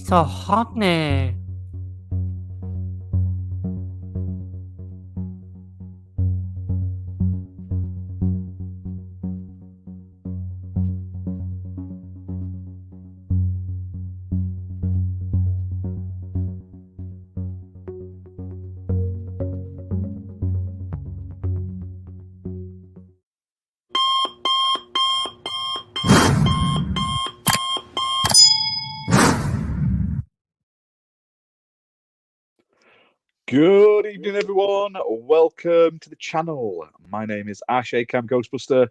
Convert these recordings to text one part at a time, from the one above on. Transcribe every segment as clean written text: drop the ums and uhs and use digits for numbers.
So hot ne. Good evening, everyone. Welcome to the channel. My name is Ash, Acam Ghostbuster,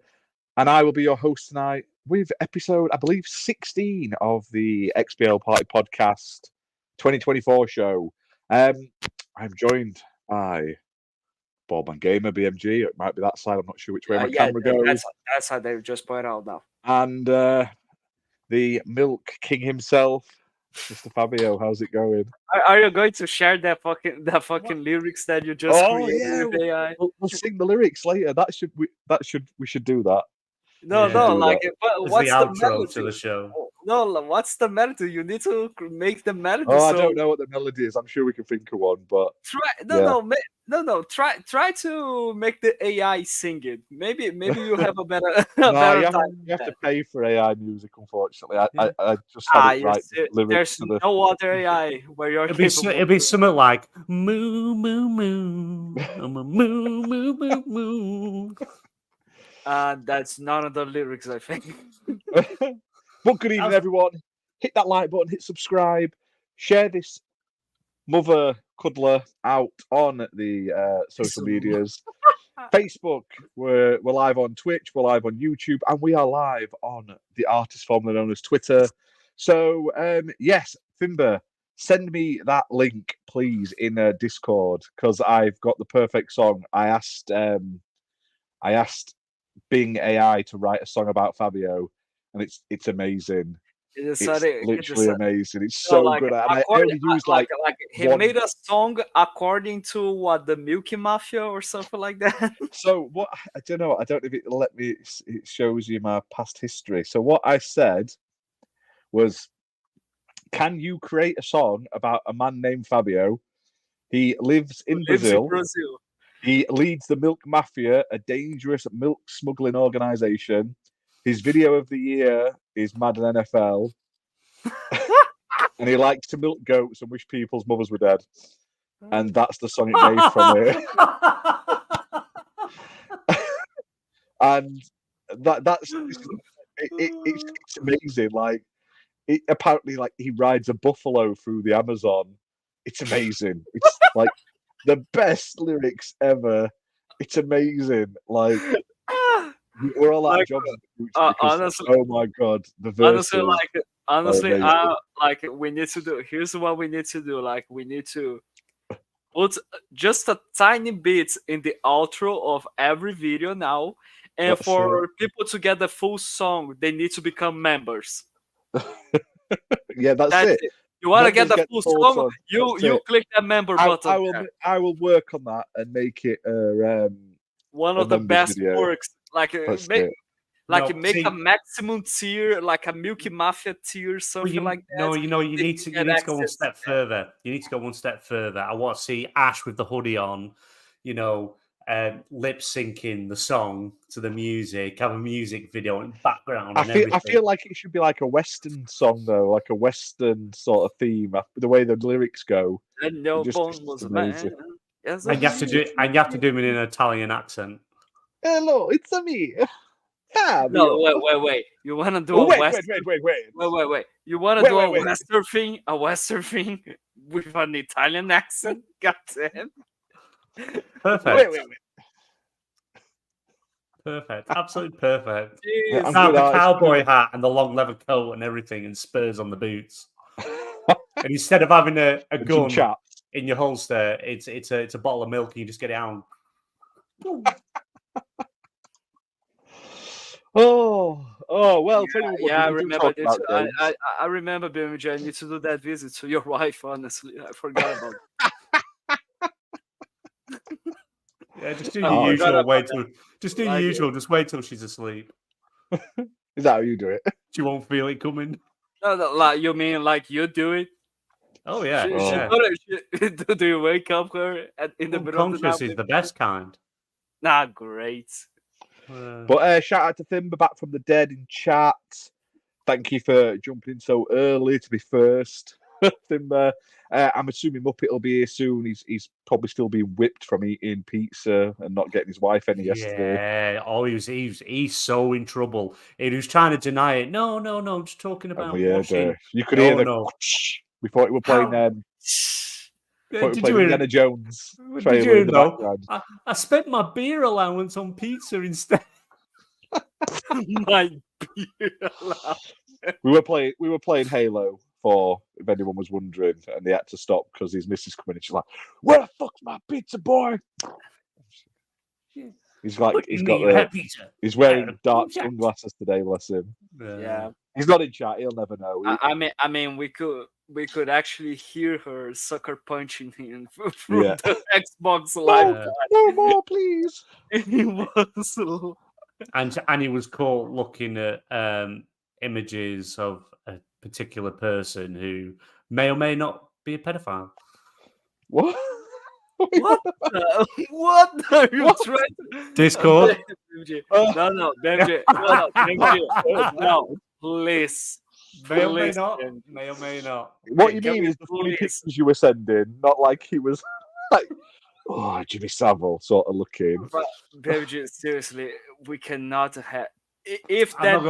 and I will be your host tonight with episode, I believe, 16 of the XBL Party Podcast 2024 show. I'm joined by BaldManGamer, BMG. It might be that side. I'm not sure which way my camera goes. That's how they just point out now. And the Milk King himself, Mr. Fabio. How's it going? Are you going to share that fucking lyrics that you just created with AI? We'll sing the lyrics later. We should do that. No, like, but It's what's the the outro melody to the show. No, what's the melody? You need to make the melody. Oh, I don't know what the melody is. I'm sure we can think of one, but try to make the AI sing it. Maybe you have a better you have to pay for AI music. Unfortunately, I just had it right. There's no other AI where you're. It'll be something like moo moo moo moo moo moo moo moo. That's none of the lyrics, I think. But good evening, everyone. Hit that like button, hit subscribe, share this mother cuddler out on the social medias. Facebook, we're live on Twitch, we're live on YouTube, and we are live on the artist formerly known as Twitter. So, yes, Fimber, send me that link, please, in Discord, because I've got the perfect song. I asked Bing AI to write a song about Fabio, and it's amazing. It's literally amazing. It's so good. And I only use he made a song according to what, the Milky Mafia or something like that. So what, I don't know. I don't know if it'll let me. It shows you my past history. So what I said was, can you create a song about a man named Fabio? He lives in Brazil. He leads the Milk Mafia, a dangerous milk smuggling organization. His video of the year is Madden NFL. And he likes to milk goats and wish people's mothers were dead. And that's the song it made from it. And it's amazing. Like, apparently, like, he rides a buffalo through the Amazon. It's amazing. It's like the best lyrics ever. It's amazing. Like, we're all out of jobs. Honestly, oh my god, the verses. Honestly, we need to do. Here's what we need to do. Like, we need to put just a tiny bit in the outro of every video now, and for people to get the full song, they need to become members. Yeah, that's it. You want to get the full song? You click that member button. I will work on that and make it one of the best works. Like, make a maximum tier, like a Milky Mafia tier, something like that. No, you need to go one step further. You need to go one step further. I want to see Ash with the hoodie on, lip syncing the song to the music, have a music video in background. I feel like it should be like a Western song though, like a Western sort of theme. The way the lyrics go. And no bone was a man. Yes, and you have to do it. And you have to do it in an Italian accent. Hello, it's me. Fabio. No, wait. You want to do a Western? Wait. You want to do a Western thing with an Italian accent? God damn. Perfect. Wait. Perfect. Absolutely perfect. Jeez. Have the cowboy hat and the long leather coat and everything and spurs on the boots. And instead of having a gun in your holster, it's a bottle of milk and you just get it out. Oh well. Yeah, I remember this. I remember, BMG. I need to do that visit to your wife. Honestly, I forgot about it. Yeah, just do your usual. Just wait till she's asleep. Is that how you do it? She won't feel it coming. No, like, you mean like you do it Oh yeah. Do you wake up her in the middle of the night? Unconscious is the best kind. Nah, great. But shout out to Thimba back from the dead in chat. Thank you for jumping in so early to be first. Thimba. I'm assuming Muppet will be here soon. He's probably still being whipped from eating pizza and not getting his wife any yesterday. Yeah. Oh, he's so in trouble. He was trying to deny it. No, I'm just talking about washing. You could hear the we thought we were playing did you hear Indiana Jones did you in the background. I spent my beer allowance on pizza instead. My beer allowance. We were playing Halo 4, if anyone was wondering, and they had to stop because his missus come in and she's like, "Where the fuck's my pizza, boy?" He's like, he's wearing dark sunglasses today, bless him. Yeah. He's not in chat, he'll never know. I mean we could actually hear her sucker punching him from the Xbox Live. No more, please. He was and he was caught looking at images of a particular person who may or may not be a pedophile. What? What are you trying? Discord? No, please. May or may not. What you mean is the funny pictures you were sending, not like he was like, oh, Jimmy Savile sort of looking. But, baby, seriously, we cannot have. If that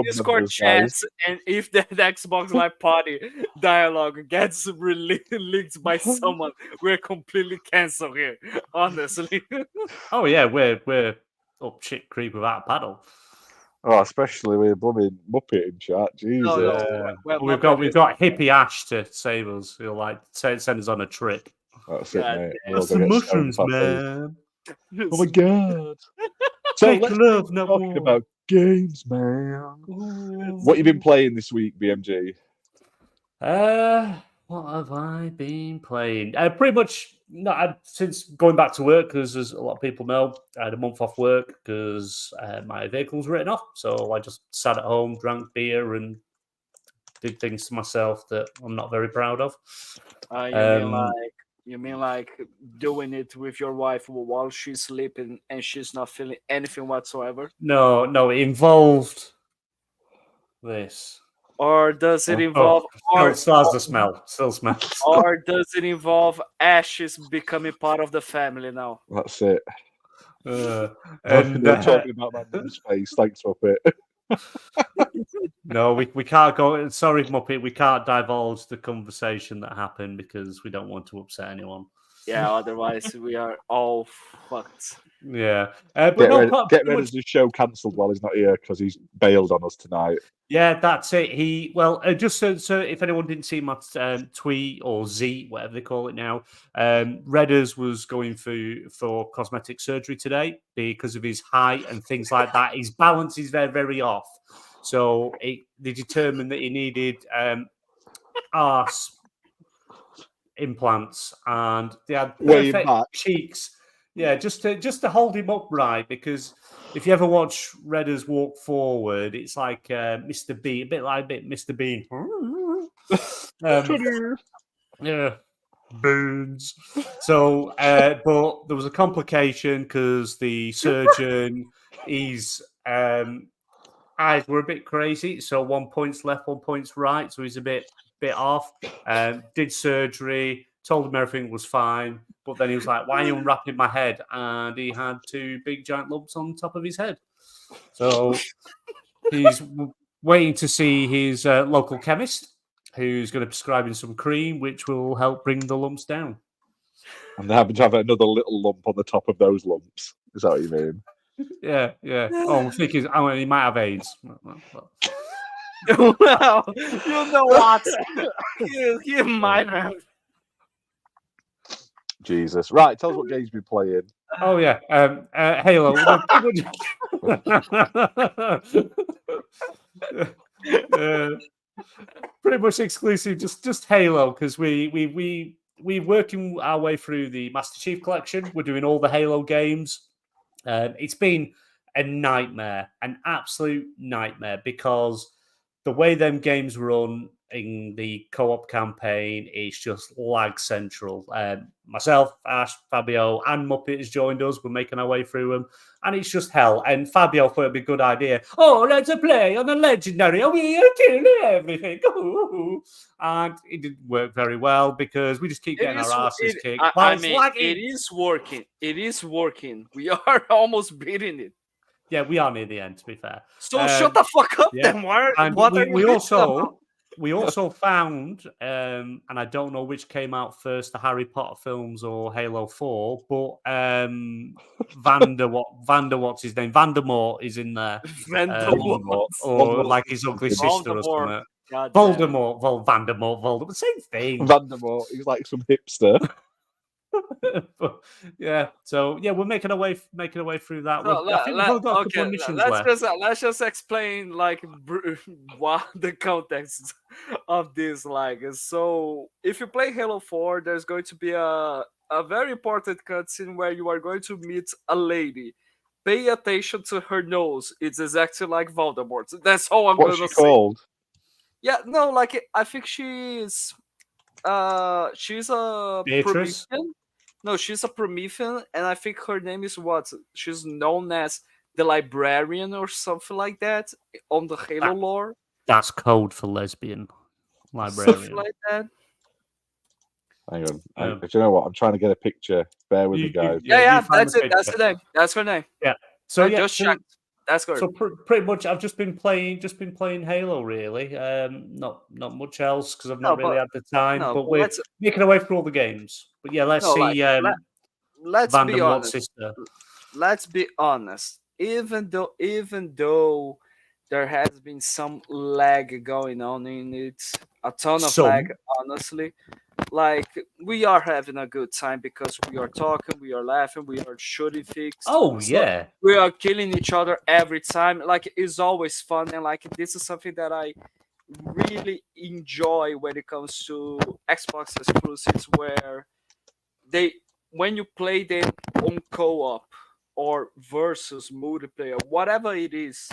Discord chats and if that Xbox Live Party dialogue gets leaked by someone, we're completely cancelled here. Honestly. Oh yeah, we're up shit creek without a paddle. Oh, especially with blooming Muppet in chat. Jesus. We've got hippie Ash to save us. He'll send us on a trip. That's it, mate. That's the mushrooms, man. Oh my god. So let's talking about games, man. What you been playing this week, BMG? What have I been playing? Pretty much since going back to work, because as a lot of people know, I had a month off work because my vehicle's written off. So I just sat at home, drank beer, and did things to myself that I'm not very proud of. You mean like doing it with your wife while she's sleeping and she's not feeling anything whatsoever? No, it involved this. Or does it involve... Still the smell. Still smells. Or does it involve ashes becoming part of the family now? That's it. And talking about my mum's face. Thanks, Muppet. No, we can't go. Sorry, Muppet. We can't divulge the conversation that happened because we don't want to upset anyone. Yeah, otherwise we are all fucked. Yeah. Get ready to show cancelled while he's not here because he's bailed on us tonight. Yeah, that's it. Just so if anyone didn't see my tweet or Z, whatever they call it now, Redders was going for cosmetic surgery today because of his height and things like that. His balance is very, very off. So they determined that he needed arse implants, and they had perfect cheeks. Yeah, just to hold him upright, because if you ever watch Redders walk forward, it's like Mr. Bean, a bit like Mr. Bean. Yeah, boons. So, but there was a complication because the surgeon, his eyes were a bit crazy. So 1 point's left, 1 point's right. So he's a bit off. Did surgery. Told him everything was fine, but then he was like, "Why are you unwrapping my head?" And he had 2 big giant lumps on top of his head. So he's waiting to see his local chemist, who's going to prescribe him some cream, which will help bring the lumps down. And they happen to have another little lump on the top of those lumps. Is that what you mean? Yeah. Oh, I'm thinking he might have AIDS. Well, you know what? He might have. Jesus. Right, tell us what games you've been playing. Oh, yeah. Halo. Pretty much exclusive, just Halo, because we're working our way through the Master Chief Collection. We're doing all the Halo games. It's been a nightmare, an absolute nightmare, because the way them games run, in the co-op campaign, it's just lag central. Myself, Ash, Fabio, and Muppet has joined us. We're making our way through them, and it's just hell. And Fabio thought it'd be a good idea. Oh, let's play on the legendary. Oh, we are killing everything. And it didn't work very well because we just keep getting our asses kicked. It is working. It is working. We are almost beating it. Yeah, we are near the end, to be fair. So shut the fuck up then. We also found, and I don't know which came out first, the Harry Potter films or Halo 4, but what's his name? Vandermort is in there. Vandermort. Or like his ugly sister or something. Voldemort, same thing. Vandermort, he's like some hipster. But, yeah, so yeah, we're making our way through that. So, I think we've only got a couple of missions left. Let's just explain like what the context of this like. So if you play Halo 4, there's going to be a very important cutscene where you are going to meet a lady. Pay attention to her nose. It's exactly like Voldemort. That's all I'm going to say. What's she called? Yeah, no, like I think she's a Beatrice? Promethean. No, she's a Promethean, and I think her name is what? She's known as the Librarian or something like that on the Halo lore. That's code for lesbian librarian. Something like that. Hang on. Do you know what? I'm trying to get a picture. Bear with me, guys. That's it. That's the name. That's her name. Yeah. So just checked. That's good. So pretty much, I've just been playing Halo. Really, not much else because I've not really had the time. But we're making our way through all the games. But yeah, let's see. Let's be honest. Sister. Let's be honest. Even though there has been some lag going on in it, a ton of lag, honestly. Like, we are having a good time because we are talking, we are laughing, we are shooting things. Oh, yeah. We are killing each other every time. Like, it's always fun. And, like, this is something that I really enjoy when it comes to Xbox exclusives, where when you play them on co-op or versus multiplayer, whatever it is,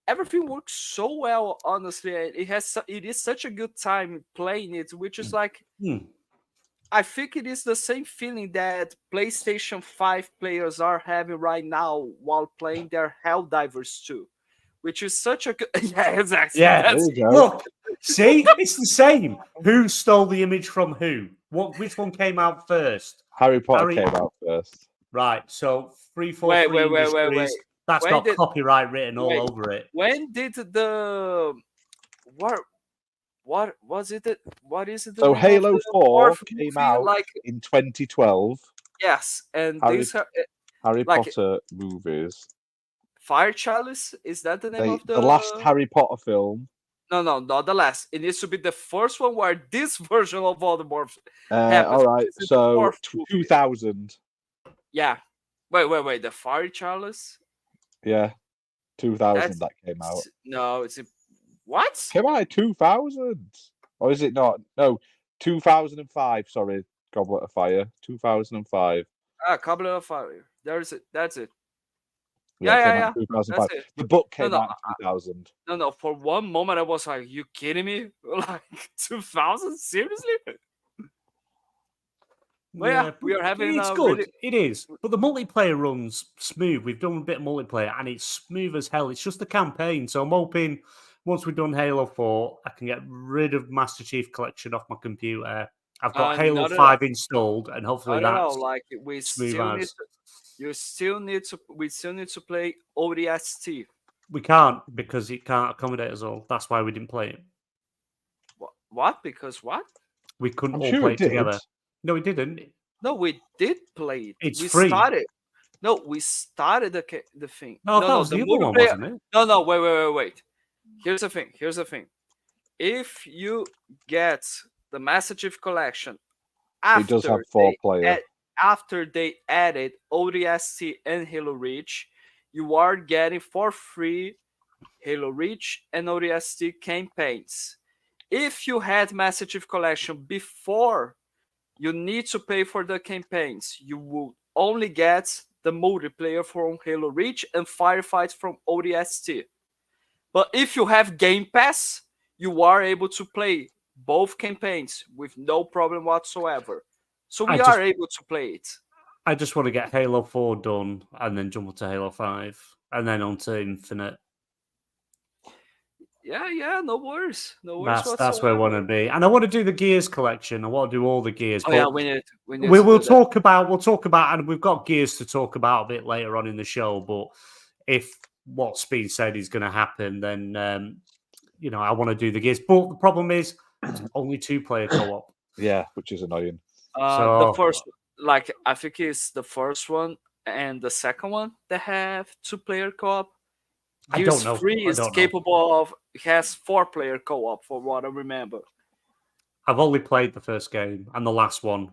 everything works so well, honestly. It is such a good time playing it, which is like, I think it is the same feeling that PlayStation 5 players are having right now while playing their Helldivers 2, which is such a good... Yeah, exactly. Yeah, look, see, it's the same. Who stole the image from who? Which one came out first? Harry Potter came out first. Right, so 343 wait. That's got copyright written all over it. When did the what was it? What is it? So Halo 4 came out in 2012. Yes, and Harry Potter movies. Fire Chalice, is that the name of the last Harry Potter film? No, not the last. It needs to be the first one where this version of Voldemort happens. All right, so 2000. Yeah. Wait. The Fire Chalice. Yeah, 2000 that came out. No, it's what? Came out in 2000, or is it not? No, 2005. Sorry, Goblet of Fire, 2005. Goblet of Fire. There's it. That's it. Yeah. 2005. That's it. The book came out in 2000. No. For one moment, I was like, "You kidding me? Like 2000? Seriously?" Well, yeah, we are having. It's good. It is, but the multiplayer runs smooth. We've done a bit of multiplayer, and it's smooth as hell. It's just the campaign. So I'm hoping once we've done Halo 4, I can get rid of Master Chief Collection off my computer. I've got Halo 5 installed, and hopefully that's like we still need to play ODST. We can't because it can't accommodate us all. That's why we didn't play it. What? Because what? We couldn't all play it together. No, we didn't. No, we did play it. It's free. We started the thing. No, that was the other one, wasn't it? No, wait. Here's the thing. If you get the Master Chief Collection it does have 4 players. After they added ODST and Halo Reach, you are getting for free Halo Reach and ODST campaigns. If you had Master Chief Collection before you need to pay for the campaigns, you will only get the multiplayer from Halo Reach and Firefight from ODST. But if you have Game Pass, you are able to play both campaigns with no problem whatsoever. So we are able to play it. I just want to get Halo 4 done and then jump to Halo 5 and then on to Infinite. Yeah, no worries whatsoever. That's where I want to be, and I want to do the Gears collection. I want to do all the Gears. Oh yeah, we need we'll talk about, and we've got Gears to talk about a bit later on in the show. But if what's been said is going to happen, then I want to do the Gears. But the problem is, it's only 2-player co-op. Yeah, which is annoying. The first, like, I think it's the first one and the second one that have 2-player co-op. Gears 3 is capable of, has 4-player co-op, for what I remember. I've only played the first game and the last one.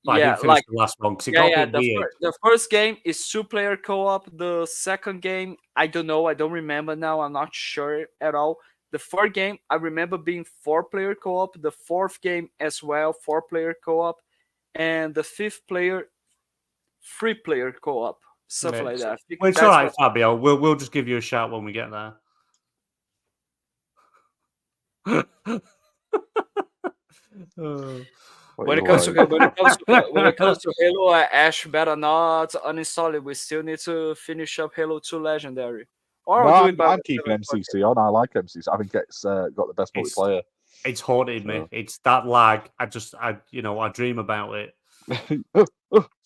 But yeah, I didn't finish the last one because it got a bit weird. The first game is 2-player co-op. The second game, I don't know. I don't remember now. I'm not sure at all. The third game, I remember being 4-player co-op. The fourth game as well, 4-player co-op. And the fifth player, 3-player co-op. Something like that. Well, it's all right, Fabio. We'll just give you a shout when we get there. When it comes to Halo, Ash better not uninstall it. We still need to finish up Halo 2 Legendary. I'm keeping MCC on. I like MCC. I think it's got the best multiplayer. It's haunted me. It's that lag. I dream about it.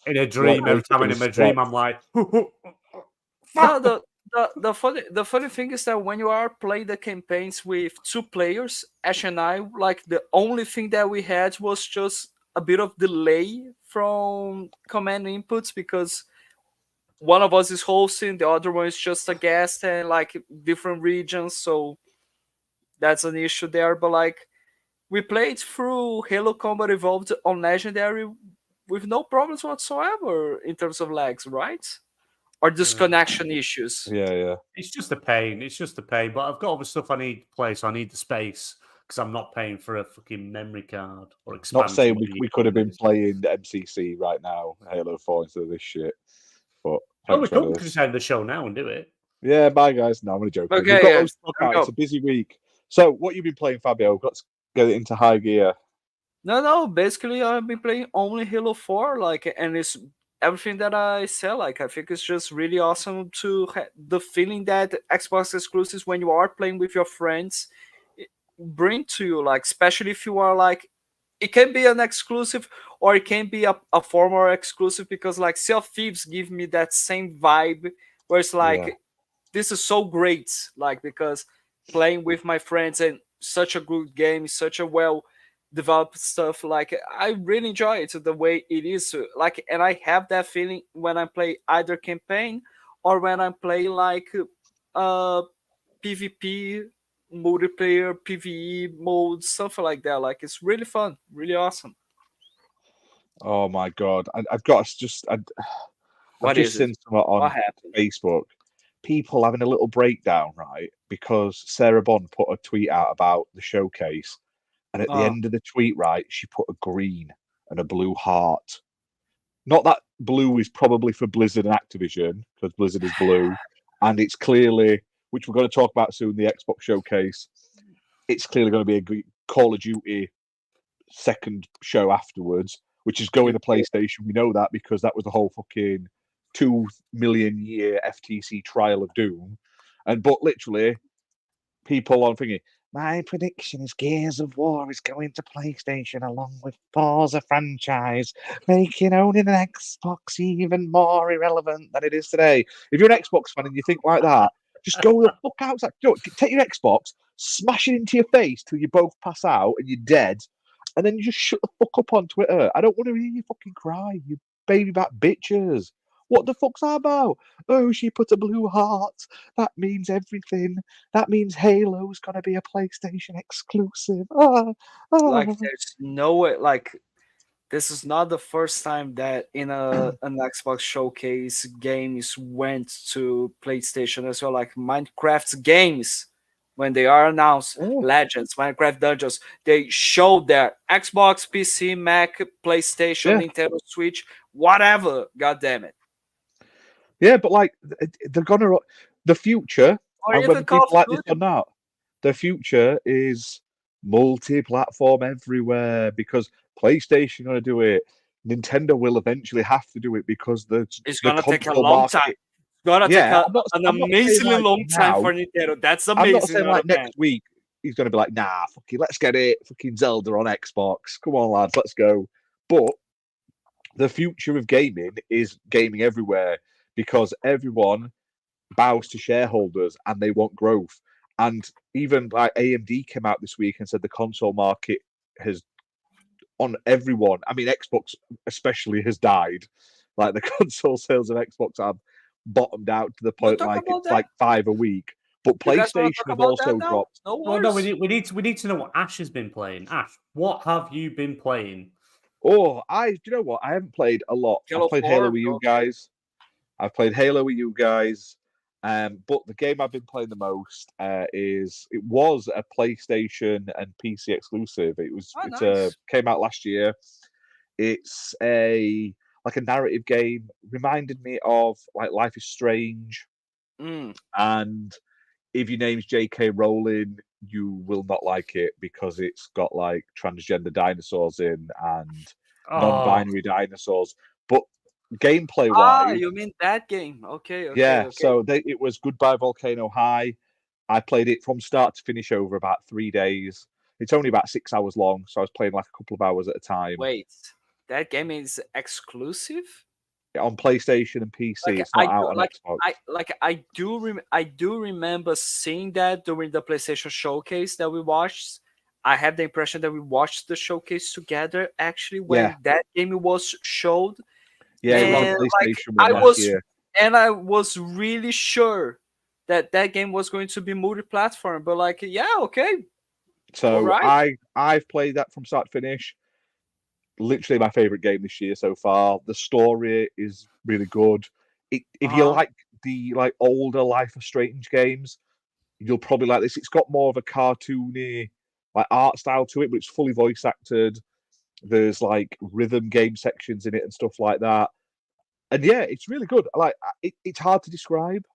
In a dream, every time I'm in my dream, I'm like, no, the funny thing is that when you are playing the campaigns with 2 players, Ash and I, like, the only thing that we had was just a bit of delay from command inputs because one of us is hosting, the other one is just a guest, and like different regions, so that's an issue there. But like, we played through Halo Combat Evolved on Legendary with no problems whatsoever in terms of lags, right? Or disconnection issues. Yeah. It's just a pain. But I've got all the stuff I need to play, so I need the space because I'm not paying for a fucking memory card or expansion. Not saying we could have been playing MCC right now, Halo 4 instead of this shit. But we could just end the show now and do it. Yeah, bye guys. No, I'm only joking. Okay, It's a busy week. So, what have you been playing, Fabio? We've got to get it into high gear. No. Basically, I've been playing only Halo 4, like, and it's everything that I said. Like, I think it's just really awesome to have the feeling that Xbox exclusives, when you are playing with your friends, bring to you. Like, especially if you are like, it can be an exclusive or it can be a former exclusive, because like Sea of Thieves give me that same vibe where it's like, this is so great, like, because playing with my friends and such a good game, such a well developed stuff, like, I really enjoy it the way it is, like, and I have that feeling when I play either campaign or when I play like PvP, multiplayer, PvE mode, something like that. Like, it's really fun, really awesome. Oh my god, I've got to just I've just seen something on Facebook. People having a little breakdown, right? Because Sarah Bond put a tweet out about the showcase, and at the end of the tweet, right, she put a green and a blue heart. Not that blue is probably for Blizzard and Activision, because Blizzard is blue, and it's clearly, which we're going to talk about soon, the Xbox showcase. It's clearly going to be a Call of Duty second show afterwards, which is going to PlayStation. We know that because that was the whole fucking 2 million year FTC trial of Doom. But literally, people are thinking, my prediction is Gears of War is going to PlayStation along with Forza franchise, making owning an Xbox even more irrelevant than it is today. If you're an Xbox fan and you think like that, just go the fuck outside. Take your Xbox, smash it into your face till you both pass out and you're dead, and then you just shut the fuck up on Twitter. I don't want to hear you fucking cry, you baby back bitches. What the fuck's that about? Oh, she put a blue heart. That means everything. That means Halo's gonna be a PlayStation exclusive. Like, there's no way. Like, this is not the first time that in an Xbox showcase games went to PlayStation as well. Like Minecraft's games, when they are announced, Legends, Minecraft Dungeons, they show their Xbox, PC, Mac, PlayStation, Nintendo Switch, whatever. God damn it. Yeah, but like, they're gonna the future, or and even whether people like this or not, The future is multi-platform everywhere because PlayStation going to do it. Nintendo will eventually have to do it because It's the gonna take a console long market. time. It's gonna take Yeah, an I'm not saying amazingly like long time now. for Nintendo. That's I'm not amazing. saying like next week he's going to be like, nah, fucking let's get it, fucking Zelda on Xbox. Come on, lads, let's go. But the future of gaming is gaming everywhere because everyone bows to shareholders and they want growth. And even like AMD came out this week and said the console market has on everyone. I mean, Xbox especially has died. Like the console sales of Xbox have bottomed out to the point like it's like 5 a week. But You guys want to PlayStation talk have about also that now? dropped. No Well, no, worries. we need to know what Ash has been playing. Ash, what have you been playing? Oh, do you know what? I haven't played a lot. I've played Halo with you guys. I've played Halo with you guys. But the game I've been playing the most it was a PlayStation and PC exclusive. It came out last year. It's a narrative game. Reminded me of like Life is Strange. And if your name's J.K. Rowling, you will not like it because it's got like transgender dinosaurs in and non-binary dinosaurs. But gameplay wise, you mean that game? Okay. yeah. So it was Goodbye Volcano High. I played it from start to finish over about 3 days. It's only about 6 hours long, so I was playing like a couple of hours at a time. Wait, that game is exclusive on PlayStation and PC. It's not out on Xbox. I do remember seeing that during the PlayStation showcase that we watched. I have the impression that we watched the showcase together actually when that game was showed. Yeah, and it was a PlayStation one last year. And I was really sure that game was going to be multi-platform, but like, yeah, okay. So I've played that from start to finish. Literally my favorite game this year so far. The story is really good. If you like the older Life is Strange games, you'll probably like this. It's got more of a cartoony like art style to it, but it's fully voice acted. There's like rhythm game sections in it and stuff like that. And yeah, it's really good. It's hard to describe,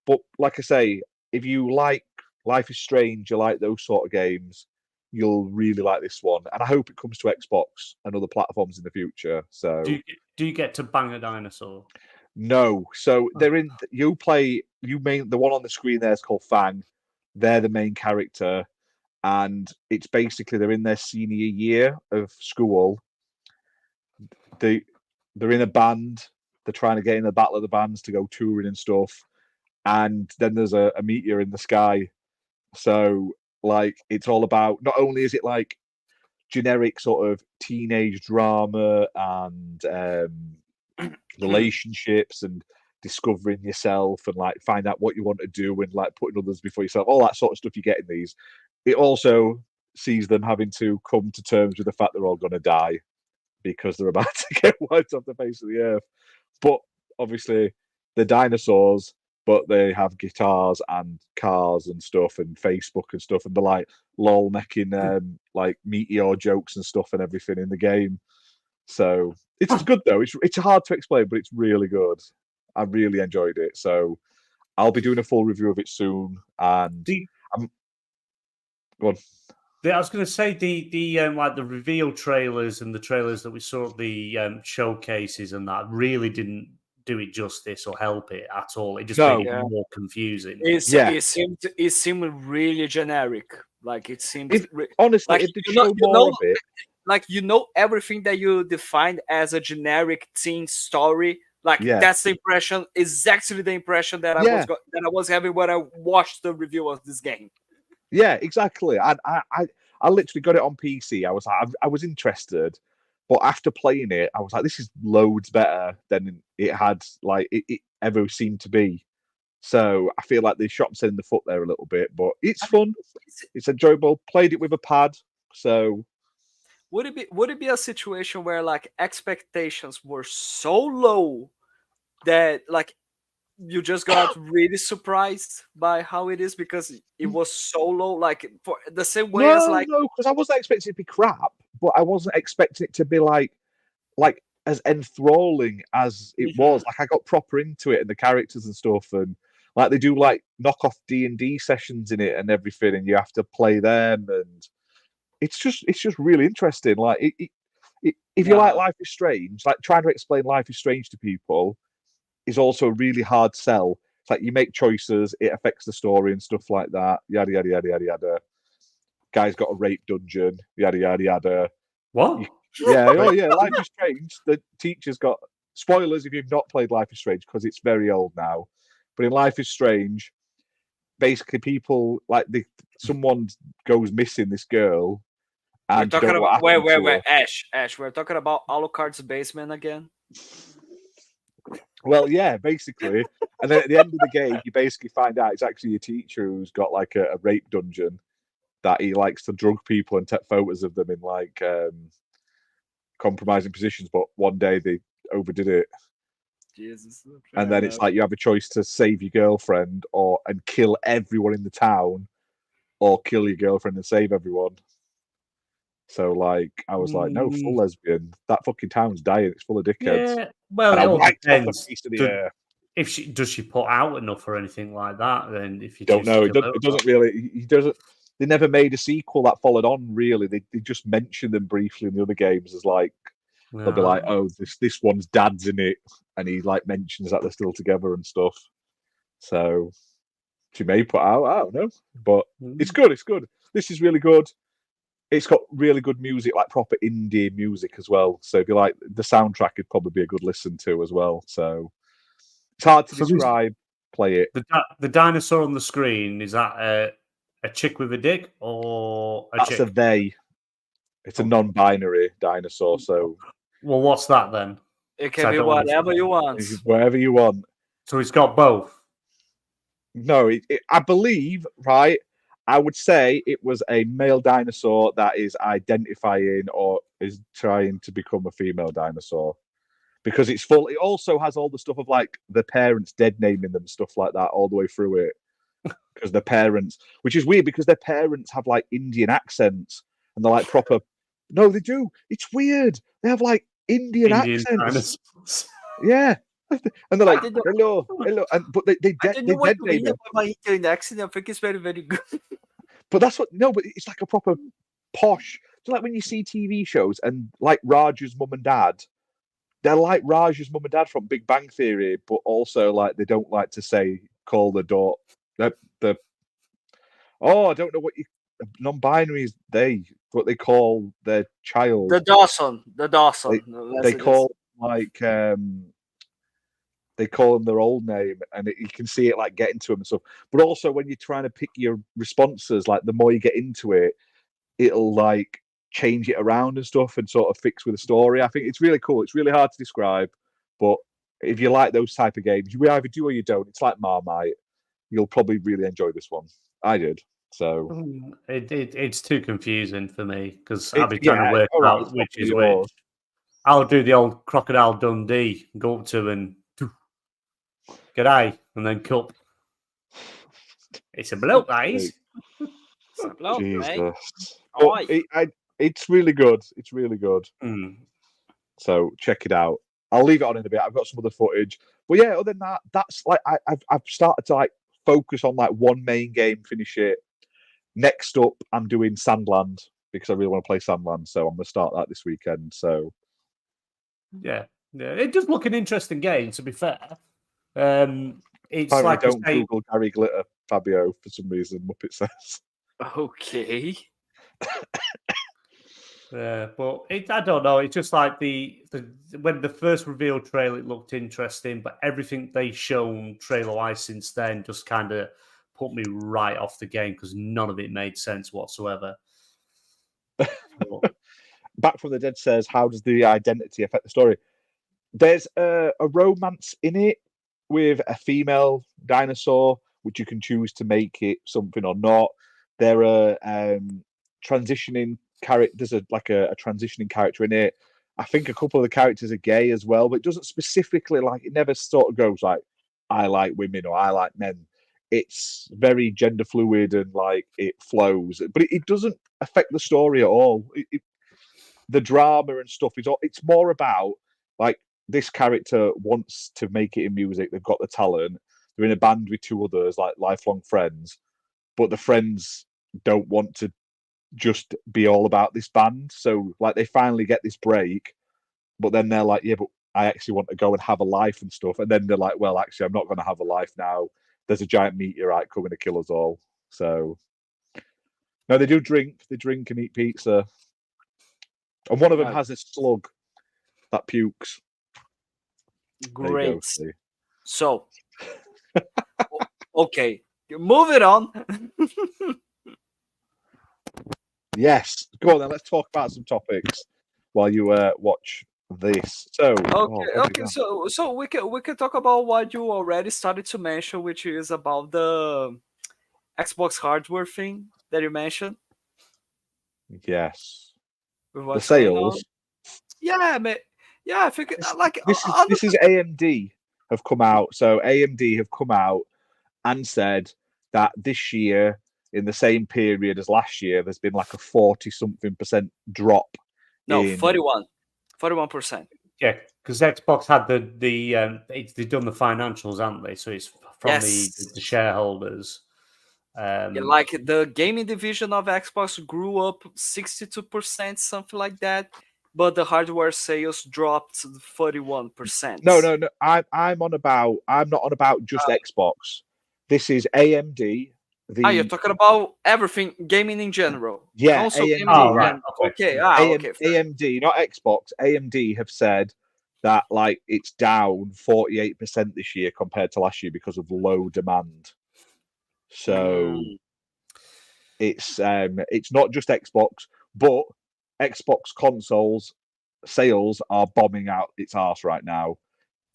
but like I say, if you like Life is Strange, you like those sort of games, you'll really like this one. And I hope it comes to Xbox and other platforms in the future. So do you get to bang a dinosaur? No. So they're in. The one on the screen there is called Fang. They're the main character, and it's basically they're in their senior year of school. They're in a band. They're trying to get in the battle of the bands to go touring and stuff. And then there's a meteor in the sky. So like it's all about. Not only is it like generic sort of teenage drama and relationships and discovering yourself and like find out what you want to do and like putting others before yourself, all that sort of stuff you get in these. It also sees them having to come to terms with the fact they're all going to die because they're about to get wiped off the face of the earth. But obviously, they're dinosaurs, but they have guitars and cars and stuff and Facebook and stuff, and they're like lol making like meteor jokes and stuff and everything in the game. So it's good though. It's hard to explain, but it's really good. I really enjoyed it. So I'll be doing a full review of it soon. And go on. I was going to say the like the reveal trailers and the trailers that we saw at the showcases and that really didn't do it justice or help it at all. It just made it more confusing. It seemed really generic. Like it seemed honestly, like if they showed more of it, like everything that you defined as a generic teen story. Like that's the impression, exactly the impression that I was having when I watched the review of this game. Yeah, exactly. I literally got it on PC. I was like, I was interested, but after playing it, I was like, this is loads better than it had like it ever seemed to be. So I feel like they shot themselves in the foot there a little bit, but it's fun. It's enjoyable. Played it with a pad, so. Would it be a situation where like expectations were so low that like you just got really surprised by how it is because it was so low, like for the same way as like no, because I wasn't expecting it to be crap, but I wasn't expecting it to be like as enthralling as it was. Like I got proper into it and the characters and stuff, and Like they do like knockoff D&D sessions in it and everything, and you have to play them, and it's just really interesting. Like if you like Life is Strange, like trying to explain Life is Strange to people is also a really hard sell. It's like you make choices, it affects the story and stuff like that. Yada yada yada yada yada. Guy's got a rape dungeon. Yada yada yada. What? Oh yeah. Life is Strange. The teacher's got spoilers if you've not played Life is Strange because it's very old now. But in Life is Strange, basically people like someone goes missing. This girl. We're talking about wait, Ash. We're talking about Alucard's basement again. Well, yeah, basically. And then at the end of the game, you basically find out it's actually a teacher who's got like a rape dungeon that he likes to drug people and take photos of them in like compromising positions. But one day they overdid it. Jesus. And then it's like you have a choice to save your girlfriend and kill everyone in the town, or kill your girlfriend and save everyone. So, like, I was like, no, full lesbian. That fucking town's dying. It's full of dickheads. Yeah, well, and it all depends. Does she put out enough or anything like that? Then if you don't know, it doesn't really. He doesn't. They never made a sequel that followed on. Really, they just mentioned them briefly in the other games as like they'll be like, oh, this one's dad's in it, and he like mentions that they're still together and stuff. So she may put out. I don't know, but it's good. It's good. This is really good. It's got really good music, like proper indie music as well. So if you like the soundtrack, it'd probably be a good listen to as well. So it's hard to describe. Play it. The dinosaur on the screen, is that a chick with a dick or a That's chick? a they. It's a non-binary dinosaur. So well, what's that then? It can be whatever you want. Wherever you want. So it's got both. No, I believe, right? I would say it was a male dinosaur that is identifying or is trying to become a female dinosaur because it's full. It also has all the stuff of like the parents dead naming them, stuff like that, all the way through it. Because the parents, which is weird because their parents have like Indian accents and they're like proper. No, they do. It's weird. They have like Indian accents. Dinosaurs. Yeah. And they're like, hello, but they dead name them. My Indian accent, I think it's very, very good. But that's what but it's like a proper posh. So like when you see TV shows and like Raj's mum and dad, they're like Raj's mum and dad from Big Bang Theory, but also like they don't like to call the door I don't know what non-binary is what they call their child. The Dawson. They call like they call them their old name, and you can see it like getting to them and stuff. But also, when you're trying to pick your responses, like the more you get into it, it'll like change it around and stuff, and sort of fix with the story. I think it's really cool. It's really hard to describe, but if you like those type of games, you either do or you don't. It's like Marmite. You'll probably really enjoy this one. I did. So it's too confusing for me because I'll be trying to work out which is which. I'll do the old Crocodile Dundee, go up to and g'day, and then cup. It's a bloke, that is. It's a bloke, mate. It's really good. It's really good. So check it out. I'll leave it on in a bit. I've got some other footage. But yeah, other than that, that's like I've started to like focus on like one main game, finish it. Next up, I'm doing Sandland because I really want to play Sandland. So I'm gonna start that this weekend. So yeah, it does look an interesting game. To be fair, it's apparently like don't Google Gary Glitter Fabio for some reason. Muppet says. Okay. Yeah, but I don't know. It's just like when the first reveal trailer, it looked interesting, but everything they've shown trailer-wise since then just kind of put me right off the game because none of it made sense whatsoever. Back from the Dead says, how does the identity affect the story? There's a romance in it with a female dinosaur, which you can choose to make it something or not. There are transitioning character. There's a transitioning character in it. I think a couple of the characters are gay as well, but it doesn't specifically like. It never sort of goes like, I like women or I like men. It's very gender fluid and like it flows, but it doesn't affect the story at all. The drama and stuff it's more about like this character wants to make it in music. They've got the talent. they're in a band with two others, like lifelong friends, but the friends don't want to just be all about this band. So like they finally get this break, but then they're like, yeah, but I actually want to go and have a life and stuff. And then they're like, well, actually, I'm not going to have a life now. There's a giant meteorite coming to kill us all. So no, they do drink. They drink and eat pizza. And one of them has a slug that pukes. Great. So, okay, move it on. Yes, go on then. Let's talk about some topics while you watch this. So, So we can talk about what you already started to mention, which is about the Xbox hardware thing that you mentioned. Yes, the sales. Yeah, man. Yeah, I think this is AMD have come out. So AMD have come out and said that this year, in the same period as last year, there's been like a 40-something% drop. No, 41%. Yeah, because Xbox had they've done the financials, haven't they? So it's from the shareholders. Like the gaming division of Xbox grew up 62%, something like that, but the hardware sales dropped 41%. No. I'm not on about just Xbox. This is AMD. You're talking about everything gaming in general. Yeah, console AMD. gaming. Oh, right. Okay. Okay. AMD, not Xbox. AMD have said that like it's down 48% this year compared to last year because of low demand. So it's not just Xbox, but Xbox consoles sales are bombing out its arse right now.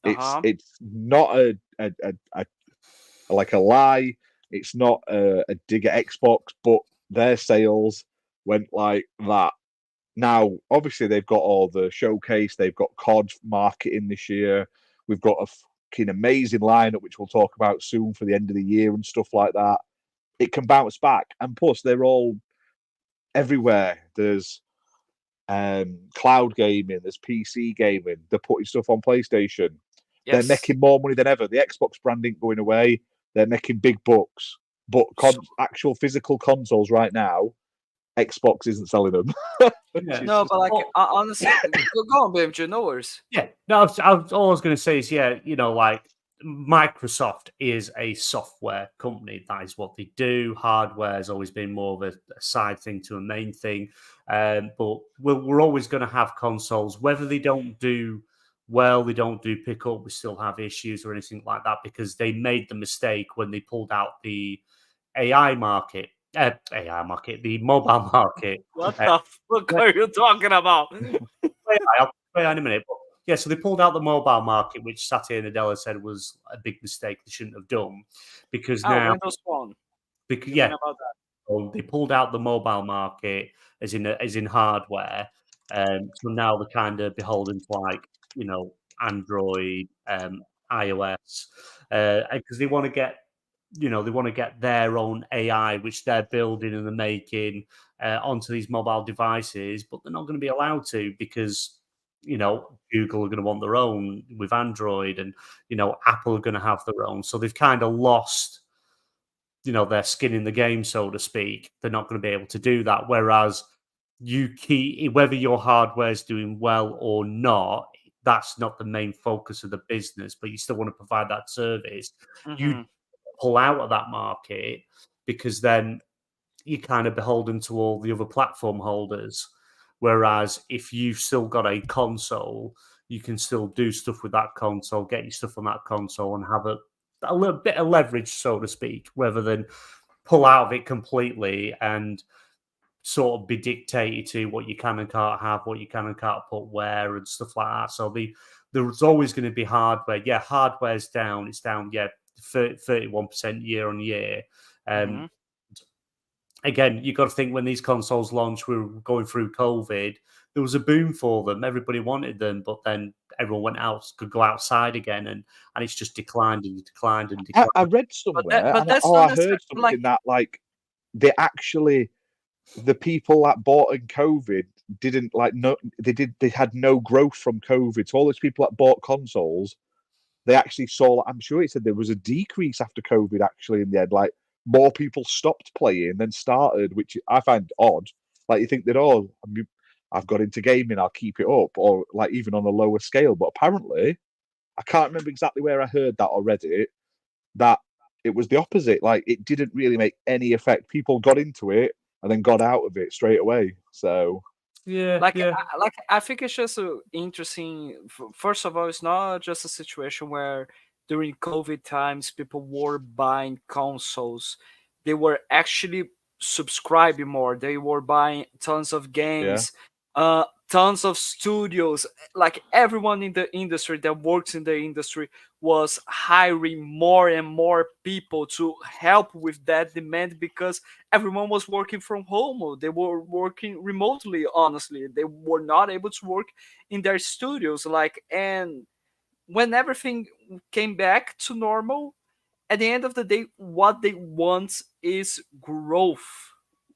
It's not a lie. It's not a dig at Xbox, but their sales went like that. Now, obviously, they've got all the showcase. They've got COD marketing this year. We've got a fucking amazing lineup, which we'll talk about soon for the end of the year and stuff like that. It can bounce back. And plus, they're all everywhere. There's cloud gaming. There's PC gaming. They're putting stuff on PlayStation. Yes. They're making more money than ever. The Xbox brand ain't going away. They're making big bucks. But actual physical consoles right now, Xbox isn't selling them. No, but like honestly, go on, BMG, no worries. Yeah, no, all I was going to say is, like Microsoft is a software company. That is what they do. Hardware has always been more of a side thing to a main thing. But we're always going to have consoles, whether they don't do well, they don't do pick up, we still have issues or anything like that, because they made the mistake when they pulled out the the mobile market. What the fuck are you talking about? I'll play in a minute. But yeah, so they pulled out the mobile market, which Satya Nadella said was a big mistake they shouldn't have done, because now Windows Phone. Because about that. So they pulled out the mobile market as in hardware, so now they're kind of beholden to like Android, iOS, because they want to get. They want to get their own AI, which they're building and they're making onto these mobile devices, but they're not going to be allowed to because, Google are going to want their own with Android, and, Apple are going to have their own. So they've kind of lost, their skin in the game, so to speak. They're not going to be able to do that. Whereas whether your hardware is doing well or not, that's not the main focus of the business, but you still want to provide that service. You pull out of that market, because then you're kind of beholden to all the other platform holders. Whereas if you've still got a console, you can still do stuff with that console, get your stuff on that console, and have a little bit of leverage, so to speak, rather than pull out of it completely and sort of be dictated to what you can and can't have, what you can and can't put where, and stuff like that. So there's always going to be hardware. Yeah, hardware's down. It's down, 31% year on year. Again, you've got to think when these consoles launched, we were going through COVID, there was a boom for them. Everybody wanted them, but then everyone could go outside again, and it's just declined and declined and declined. I read somewhere, I heard something that like the people that bought in COVID didn't they had no growth from COVID. So all those people that bought consoles they actually saw. I'm sure he said there was a decrease after COVID. Actually, in the end, like more people stopped playing than started, which I find odd. Like you think that, oh, I've got into gaming, I'll keep it up, or like even on a lower scale. But apparently, I can't remember exactly where I heard that or read it. That it was the opposite. Like it didn't really make any effect. People got into it and then got out of it straight away. So yeah, Like, yeah. I think it's just interesting. First of all, it's not just a situation where during COVID times people were buying consoles; they were actually subscribing more. They were buying tons of yeah, games, tons of studios. Like everyone in the industry that works in the industry was hiring more and more people to help with that demand because everyone was working from home. They were working remotely, honestly. They were not able to work in their studios. And when everything came back to normal, at the end of the day, what they want is growth.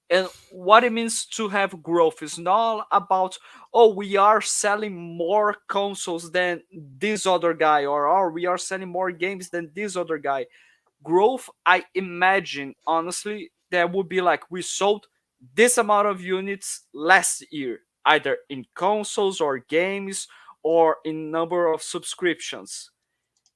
And what it means to have growth is not about, oh, we are selling more consoles than this other guy, or oh, we are selling more games than this other guy. Growth, I imagine, honestly, that would be like we sold this amount of units last year, either in consoles or games or in number of subscriptions.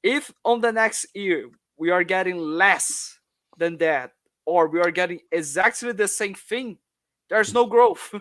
If on the next year we are getting less than that, or we are getting exactly the same thing, there's no growth.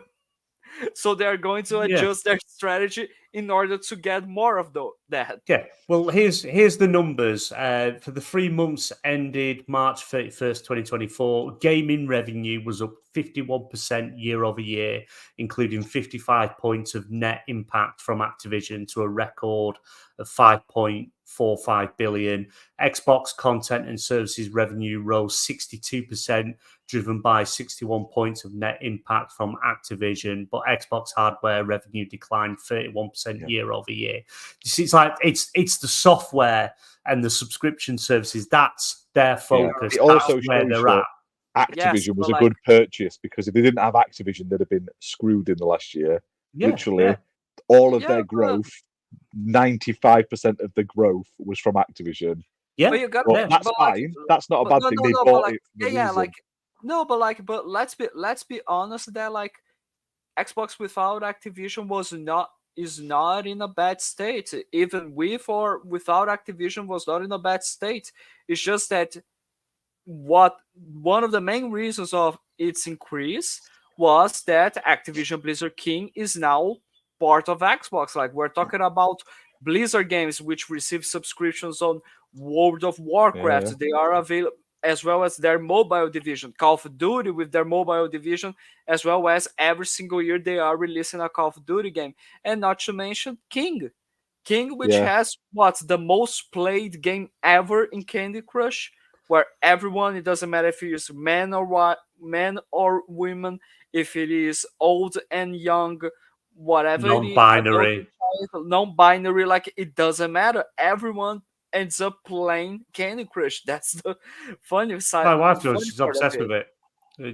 So they are going to Yeah. adjust their strategy in order to get more of that. Yeah, well, here's the numbers for the 3 months ended March 31st, 2024. Gaming revenue was up 51% year over year, including 55 points of net impact from Activision to a record of 5.45 billion. Xbox content and services revenue rose 62%, driven by 61 points of net impact from Activision, but Xbox hardware revenue declined 31% year over year. It's like it's the software and the subscription services that's their focus. It also That's where shows they're that at. Activision was a good purchase, because if they didn't have Activision, they'd have been screwed in the last year. Literally, all of their growth, 95% of the growth was from Activision. Yeah, but you got that's fine. That's not a bad thing. They bought it for the reason. but let's be honest that like Xbox without Activision is not in a bad state. Even with or without Activision was not in a bad state. It's just that one of the main reasons of its increase was that Activision Blizzard King is now part of Xbox. Like we're talking about Blizzard games which receive subscriptions on World of Warcraft. They are available, as well as their mobile division, Call of Duty with their mobile division, as well as every single year they are releasing a Call of Duty game. And not to mention King. King, which has what's the most played game ever in Candy Crush, where everyone, it doesn't matter if it is man or woman, if it is old and young, whatever it is, non-binary, non-binary, like it doesn't matter. Everyone ends up playing Candy Crush. That's the funny side. my wife does. She's obsessed with it.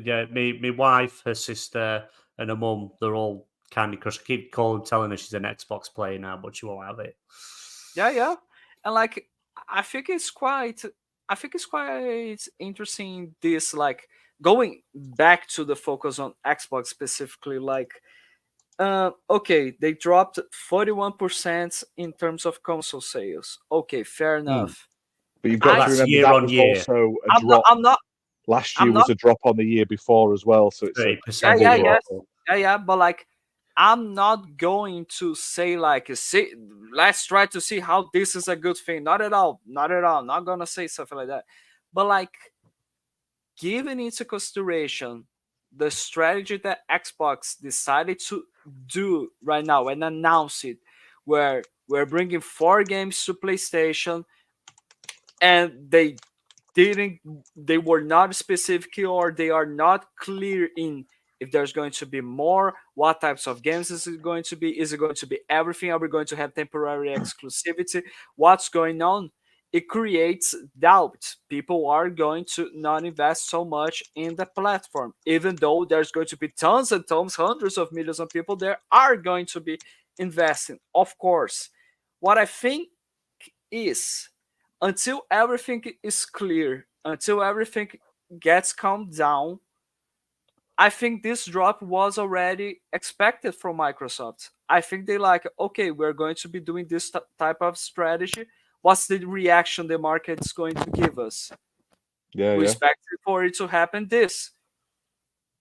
Yeah, my wife, her sister, and her mum, they're all Candy Crush. I keep telling her she's an Xbox player now, but she won't have it. Yeah, and like I think it's quite interesting. This like going back to the focus on Xbox specifically, like okay, they dropped 41% in terms of console sales. Okay, fair enough. But you've got to remember year that on was year. also a drop. Last year was a drop on the year before as well, so it's 30%. Yeah, but like I'm not going to say like see, let's try to see how this is a good thing. Not at all. I'm not gonna say something like that. But like given into consideration the strategy that Xbox decided to do right now and announce it, where we're bringing 4 games to PlayStation, and they were not specific, or they are not clear in if there's going to be more, what types of games is it going to be, is it going to be everything, are we going to have temporary exclusivity, what's going on? It creates doubt. People are going to not invest so much in the platform, even though there's going to be tons and tons, hundreds of millions of people there are going to be investing, of course. What I think is, until everything is clear, until everything gets calmed down, I think this drop was already expected from Microsoft. I think they like, okay, we're going to be doing this type of strategy. What's the reaction the market's going to give us? Yeah, We yeah. expect for it to happen this.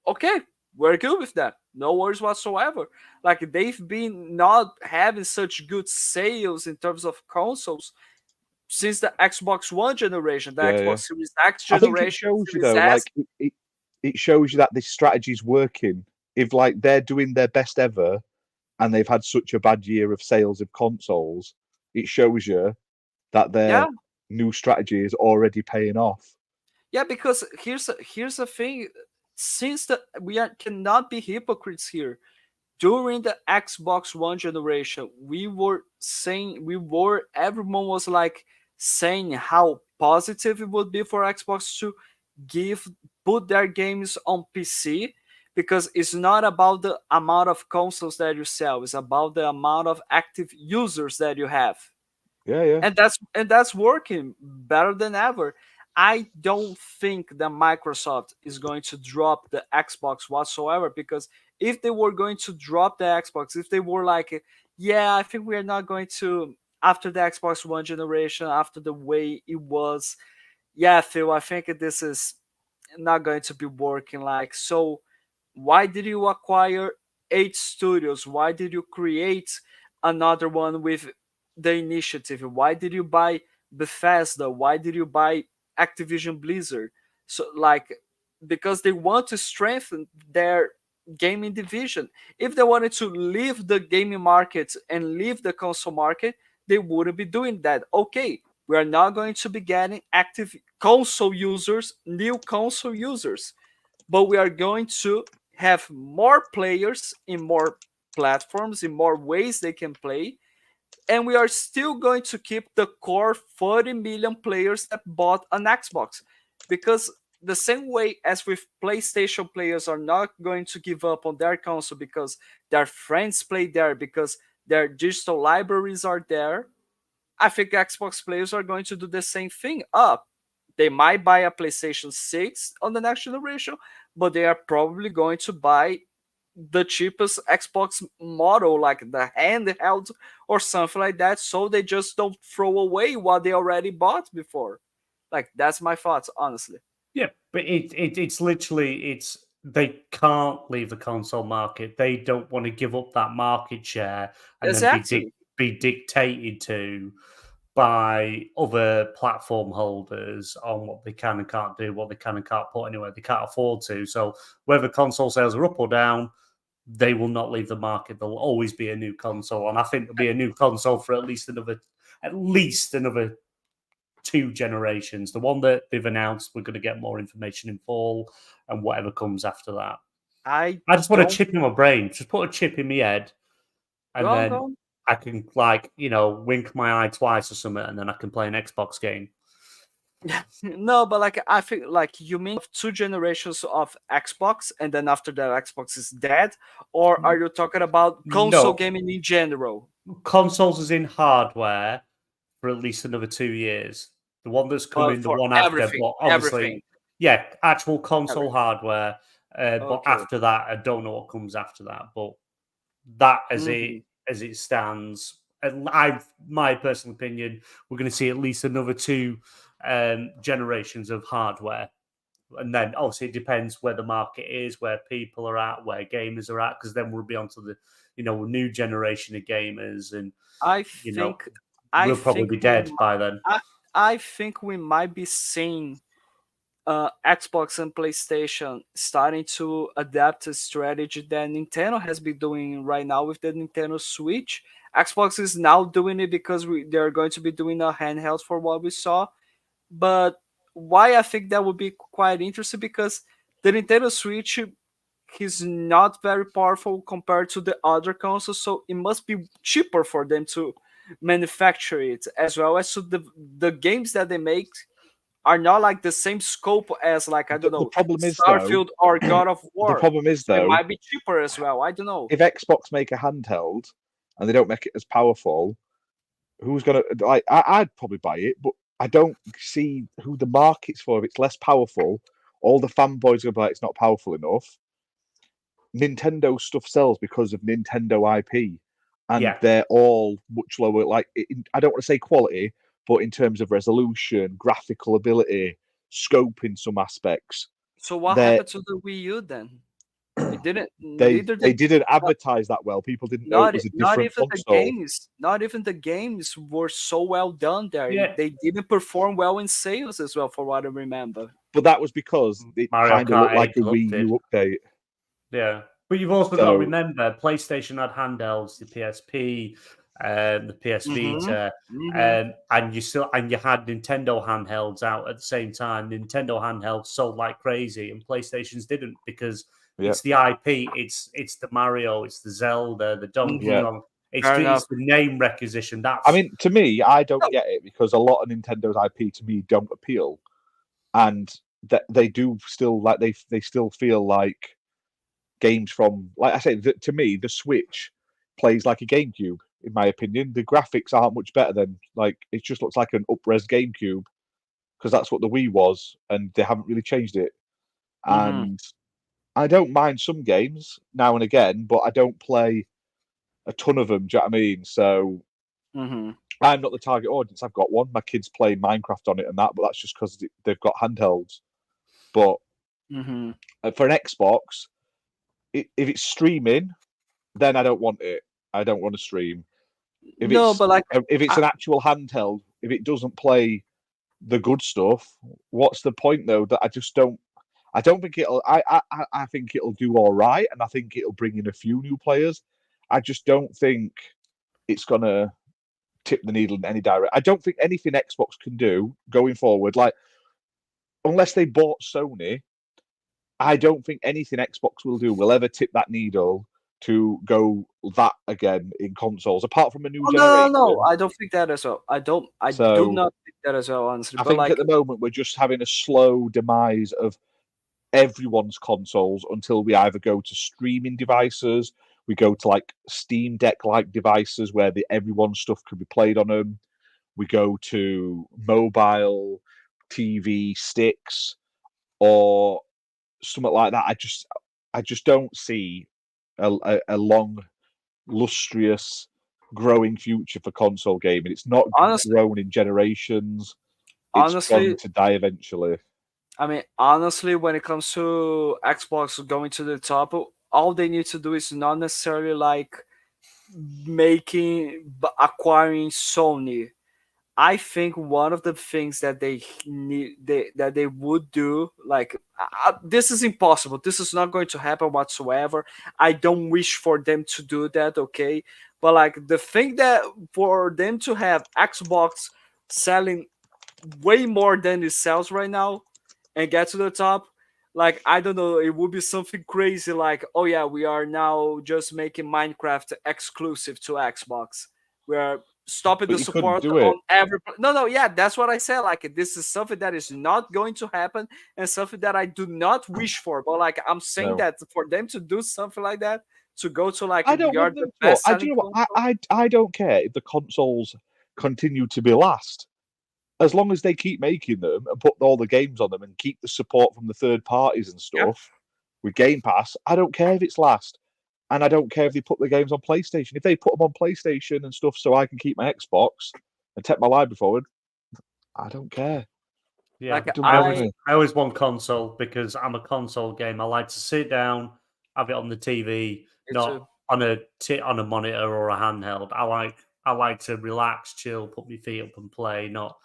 Okay, we're good with that. No worries whatsoever. Like they've been not having such good sales in terms of consoles since the Xbox One generation, the Yeah, yeah. Xbox Series X I think it generation, shows you Series though, S. like it shows you that this strategy's working. If like they're doing their best ever and they've had such a bad year of sales of consoles, it shows you that their Yeah, new strategy is already paying off. yeah. Because here's the thing: since cannot be hypocrites here. During the Xbox One generation, everyone was like saying how positive it would be for Xbox to give put their games on PC, because it's not about the amount of consoles that you sell, it's about the amount of active users that you have. Yeah, yeah. And that's working better than ever. I don't think that Microsoft is going to drop the Xbox whatsoever, because if they were going to drop the Xbox, if they were like, yeah, I think we are not going to, after the Xbox One generation, after the way it was, yeah, Phil, I think this is not going to be working. Like, so why did you acquire 8 studios? Why did you create another one with the initiative? Why did you buy Bethesda? Why did you buy Activision Blizzard? So, like, because they want to strengthen their gaming division. If they wanted to leave the gaming market and leave the console market, they wouldn't be doing that. Okay, we are not going to be getting active console users, new console users, but we are going to have more players in more platforms, in more ways they can play, and we are still going to keep the core 40 million players that bought an Xbox. Because the same way as with PlayStation players are not going to give up on their console because their friends play there, because their digital libraries are there, I think Xbox players are going to do the same thing. Up, they might buy a PlayStation 6 on the next generation, but they are probably going to buy the cheapest Xbox model, like the handheld or something like that, so they just don't throw away what they already bought before. Like, that's my thoughts, honestly. Yeah, but it's literally they can't leave the console market. They don't want to give up that market share and then Exactly. be dictated to by other platform holders on what they can and can't do, what they can and can't put anywhere they can't afford to. So whether console sales are up or down, they will not leave the market. There'll always be a new console, and I think there'll be a new console for at least another 2 generations. The one that they've announced, we're going to get more information in fall, and whatever comes after that. I just want a chip in my brain. Just put a chip in my head, and then I can, like, wink my eye twice or something, and then I can play an Xbox game. No, but like, I think, like, you mean 2 generations of Xbox, and then after that Xbox is dead, or are you talking about console gaming in general? Consoles is in hardware for at least another 2 years. The one that's coming, the one after, but obviously, yeah, actual console hardware. But after that, I don't know what comes after that. But that, as it stands, my personal opinion, we're going to see at least another 2 generations of hardware. And then obviously it depends where the market is, where people are at, where gamers are at, because then we'll be onto the new generation of gamers, and we'll probably be dead by then. I think we might be seeing Xbox and PlayStation starting to adapt a strategy that Nintendo has been doing right now with the Nintendo Switch. Xbox is now doing it because they're going to be doing a handheld for what we saw. But why I think that would be quite interesting, because the Nintendo Switch is not very powerful compared to the other consoles, so it must be cheaper for them to manufacture it, as well as to the games that they make are not like the same scope as, like, I don't know, the problem is, Starfield or God of War. The problem is, though, it might be cheaper as well. I don't know. If Xbox make a handheld and they don't make it as powerful, who's gonna like? I'd probably buy it, but I don't see who the market's for. If it's less powerful, all the fanboys are gonna be like, it's not powerful enough. Nintendo stuff sells because of Nintendo IP, and they're all much lower. Like, I don't want to say quality, but in terms of resolution, graphical ability, scope in some aspects. So what happened to the Wii U then? It didn't. They didn't advertise that well. People didn't know it was a different console. Not even the games were so well done there. Yeah. They didn't perform well in sales as well, for what I remember. But that was because it kind of looked like a Wii U update. Yeah. But you've also got to remember, PlayStation had handhelds, the PSP, the PS Vita, and you had Nintendo handhelds out at the same time. Nintendo handhelds sold like crazy, and PlayStation's didn't, because it's the IP, it's the Mario, it's the Zelda, the Donkey Kong. It's the name recognition. I mean, to me, I don't get it, because a lot of Nintendo's IP to me don't appeal, and that they do still like they still feel like games from, like I say, to me, the Switch plays like a GameCube. In my opinion, the graphics aren't much better than, like, it just looks like an up-res GameCube, because that's what the Wii was, and they haven't really changed it. And I don't mind some games now and again, but I don't play a ton of them. Do you know what I mean? So I'm not the target audience. I've got one. My kids play Minecraft on it and that, but that's just because they've got handhelds. But for an Xbox, if it's streaming, then I don't want it. I don't want to stream. If it's an actual handheld, if it doesn't play the good stuff, what's the point though? That I don't think it'll. I think it'll do all right, and I think it'll bring in a few new players. I just don't think it's gonna tip the needle in any direction. I don't think anything Xbox can do going forward, like, unless they bought Sony, I don't think anything Xbox will do will ever tip that needle to go that again in consoles, apart from a new generation. No, I don't think that as well. I do not think that as well, honestly. I think at the moment we're just having a slow demise of everyone's consoles until we either go to streaming devices, we go to like Steam Deck-like devices where everyone's stuff can be played on them. We go to mobile TV sticks or something like that. I just don't see a long, lustrous, growing future for console gaming. It's not grown in generations. It's going to die eventually. I mean, honestly, when it comes to Xbox going to the top, all they need to do is not necessarily like acquiring Sony. I think one of the things that they need, that they would do, like, this is impossible. This is not going to happen whatsoever. I don't wish for them to do that, okay? But like the thing that for them to have Xbox selling way more than it sells right now and get to the top, like, I don't know, it would be something crazy like, oh yeah, we are now just making Minecraft exclusive to Xbox. We are stopping the support on every. No, yeah, that's what I said. Like, this is something that is not going to happen and something that I do not wish for. But like, I'm saying that for them to do something like that, to go to like, I don't want them to. I don't care if the consoles continue to be last, as long as they keep making them and put all the games on them and keep the support from the third parties and stuff with Game Pass. I don't care if it's last. And I don't care if they put the games on PlayStation. If they put them on PlayStation and stuff so I can keep my Xbox and take my library forward, I don't care. Yeah, I always want console because I'm a console game. I like to sit down, have it on the TV, not on a monitor or a handheld. I like to relax, chill, put my feet up and play, not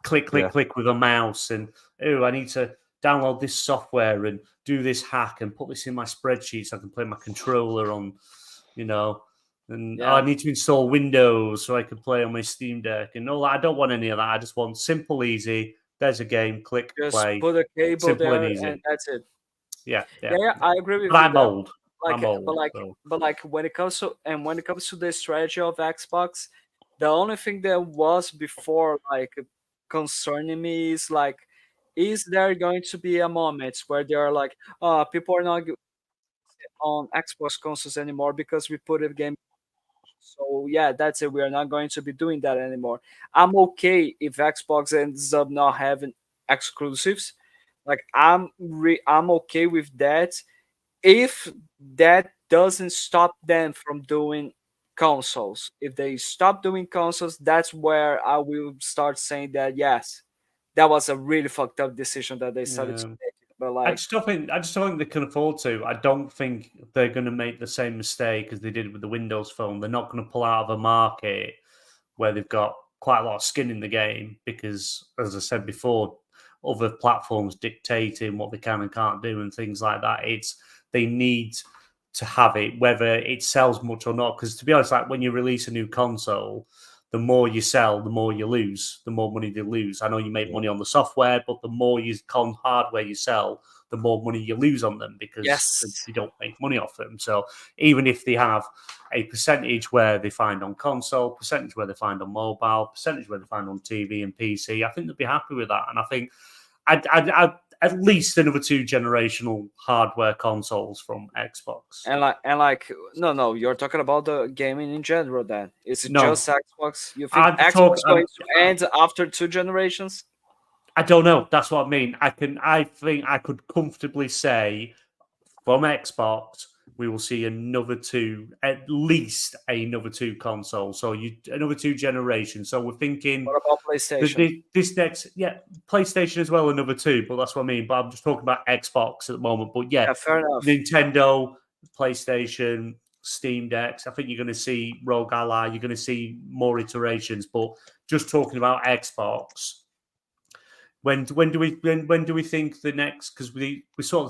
click with a mouse and, I need to download this software and do this hack and put this in my spreadsheet so I can play my controller on, I need to install Windows so I can play on my Steam Deck and all that. I don't want any of that. I just want simple, easy. There's a game, click, just play. Put a cable there and that's it. Yeah, I agree with you. I'm old. But when it comes to the strategy of Xbox, the only thing that was before like concerning me is like, is there going to be a moment where they are like, people are not on Xbox consoles anymore because we put a game So yeah, that's it. We are not going to be doing that anymore. I'm okay if Xbox ends up not having exclusives. Like I'm okay with that if that doesn't stop them from doing consoles. If they stop doing consoles, that's where I will start saying that yes, that was a really fucked up decision that they started to make. But like, I just don't think they can afford to. I don't think they're going to make the same mistake as they did with the Windows Phone. They're not going to pull out of a market where they've got quite a lot of skin in the game because, as I said before, other platforms dictating what they can and can't do and things like that. They need to have it, whether it sells much or not. Because to be honest, like when you release a new console, the more you sell, the more you lose, the more money they lose. I know you make money on the software, but the more hardware you sell, the more money you lose on them because they don't make money off them. So even if they have a percentage where they find on console, percentage where they find on mobile, percentage where they find on TV and PC, I think they'll be happy with that. And I think I'd at least another 2 generational hardware consoles from Xbox. no, you're talking about the gaming in general. Then is it just Xbox? You think Xbox is going to end after 2 generations? I don't know. That's what I mean. I think I could comfortably say from Xbox we will see at least another 2 consoles. So another 2 generations. So we're thinking. What about PlayStation? This next, PlayStation as well, another 2. But that's what I mean. But I'm just talking about Xbox at the moment. But yeah, fair enough. Nintendo, PlayStation, Steam Decks. I think you're going to see Rogue Ally. You're going to see more iterations. But just talking about Xbox. When do we think the next? Because they're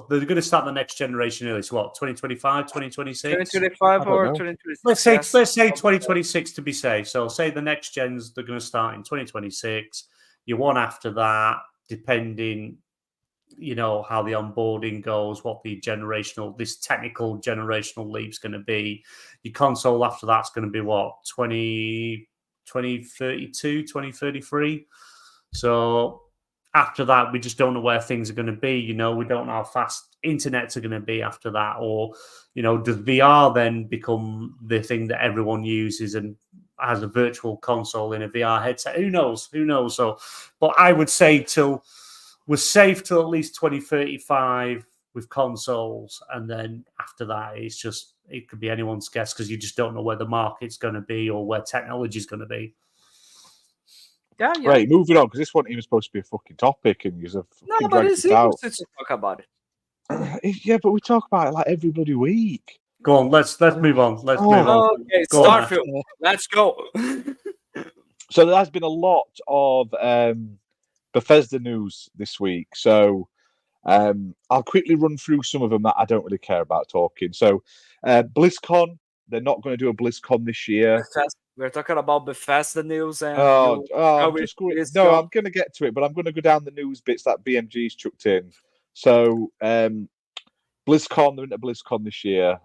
going to start the next generation early. So what? 2025, 2026? 2025 or 2026? Let's say 2026 to be safe. So say the next gens they're going to start in 2026. Your one after that, depending, how the onboarding goes, what this technical generational leap's going to be. Your console after that's going to be what 2032, 2033. So. After that, we just don't know where things are going to be. We don't know how fast internets are going to be after that. Or, does VR then become the thing that everyone uses and has a virtual console in a VR headset? Who knows? So, but I would say we're safe till at least 2035 with consoles. And then after that, it could be anyone's guess because you just don't know where the market's going to be or where technology is going to be. Yeah. Right, moving on because this wasn't even supposed to be a fucking topic, and you're no, but it's interesting to talk about it. Yeah, but we talk about it like every bloody week. Go on, let's move on. Let's move on. Okay, Starfield. Let's go. So there has been a lot of Bethesda news this week. So I'll quickly run through some of them that I don't really care about talking. So BlizzCon, they're not going to do a BlizzCon this year. We're talking about Bethesda news and I'm going to get to it, but I'm going to go down the news bits that BMG's chucked in. So BlizzCon, they're into BlizzCon this year.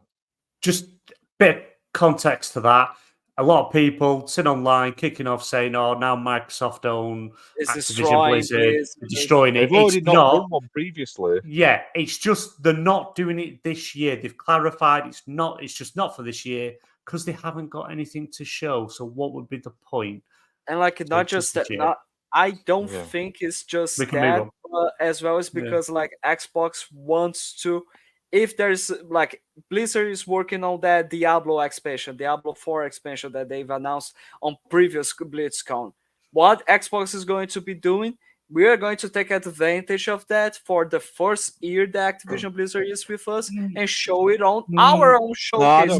Just a bit of context to that. A lot of people sit online kicking off saying, "Oh, now Microsoft own Activision Blizzard, destroying it." They've already not done one previously. Yeah, it's just they're not doing it this year. They've clarified it's just not for this year because they haven't got anything to show. So what would be the point? And not just that. I don't think it's just that, as well as because Xbox wants to. If there's Blizzard is working on that Diablo expansion, Diablo 4 expansion that they've announced on previous BlizzCon. What Xbox is going to be doing, we are going to take advantage of that for the first year that Activision Blizzard is with us and show it on our own showcase.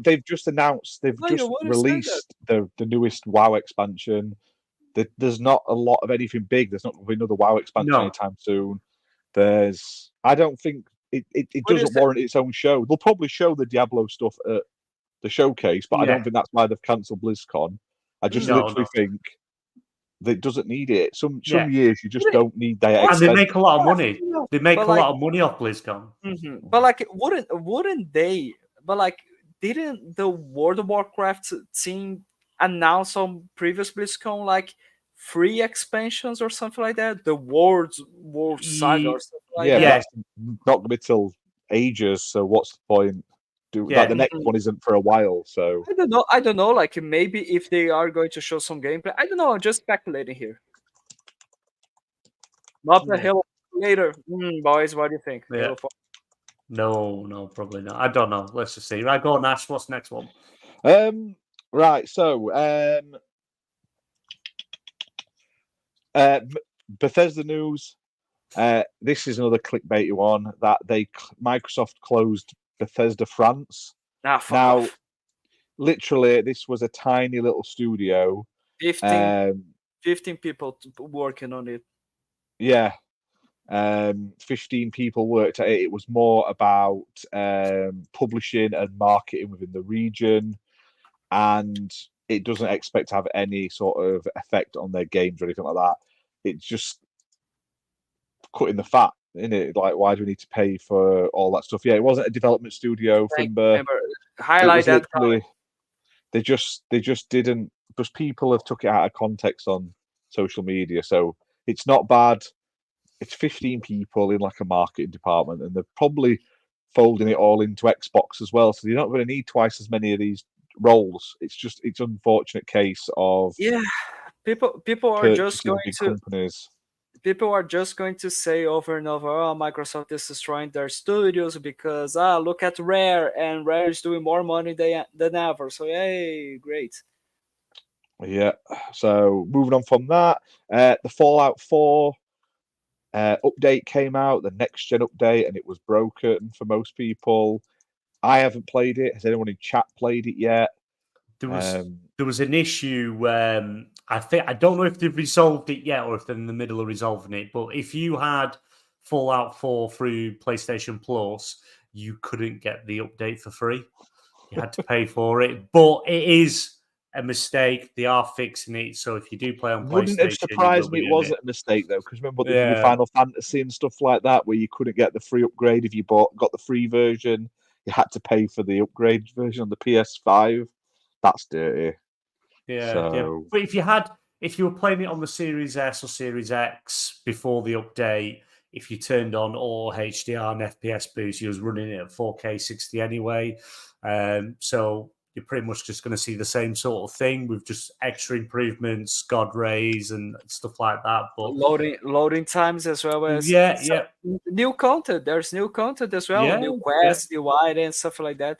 They've just announced, released the newest WoW expansion. There's not a lot of anything big. There's not going to be another WoW expansion anytime soon. I don't think it doesn't warrant its own show. They'll probably show the Diablo stuff at the showcase, but I don't think that's why they've cancelled BlizzCon. I just literally think that it doesn't need it. Some years you just don't need that. And they make a lot of money. They make a lot of money off BlizzCon. Mm-hmm. But wouldn't they? But didn't the World of Warcraft team announce on previous BlizzCon free expansions or something like that? The World Saga or something like that. Yeah, not going to be till ages. So what's the point? That the next one isn't for a while. So I don't know. Like maybe if they are going to show some gameplay, I don't know. I'm just speculating here. Not the Halo later, boys. What do you think? Yeah. No, probably not. I don't know. Let's just see. Right, go on, Ash. What's the next one? Right. So, Bethesda news. This is another clickbaity one that Microsoft closed Bethesda France. Now, literally, this was a tiny little studio. 15 people working on it. Yeah. 15 people worked at it. It was more about publishing and marketing within the region, and it doesn't expect to have any sort of effect on their games or anything like that. It's just cutting the fat, isn't it? Like, why do we need to pay for all that stuff? Yeah, it wasn't a development studio. Highlight that. They just didn't, because people have took it out of context on social media. So it's not bad. It's 15 people in like a marketing department, and they're probably folding it all into Xbox as well. So you're not going to need twice as many of these roles. It's unfortunate case of people are just going to companies. People are just going to say over and over, "Oh, Microsoft is destroying their studios because look at Rare, and Rare is doing more money than ever." So yay, great. Yeah. So moving on from that, the Fallout 4 update came out, the next gen update, and it was broken for most people. I haven't played it. Has anyone in chat played it yet? There was an issue. I don't know if they've resolved it yet or if they're in the middle of resolving it. But if you had Fallout 4 through PlayStation Plus, you couldn't get the update for free. You had to pay for it. But it is a mistake. They are fixing it. So if you do play on PlayStation, wouldn't have surprised me it wasn't a mistake though, because remember they did Final Fantasy and stuff like that, where you couldn't get the free upgrade if you got the free version. You had to pay for the upgrade version on the PS5. That's dirty. Yeah. But if you were playing it on the Series S or Series X before the update, if you turned on all HDR and FPS boost, you was running it at 4K 60 anyway. So you're pretty much just going to see the same sort of thing with just extra improvements, God rays and stuff like that. But loading times as well as new content. There's new content as well, new quests, new items, stuff like that.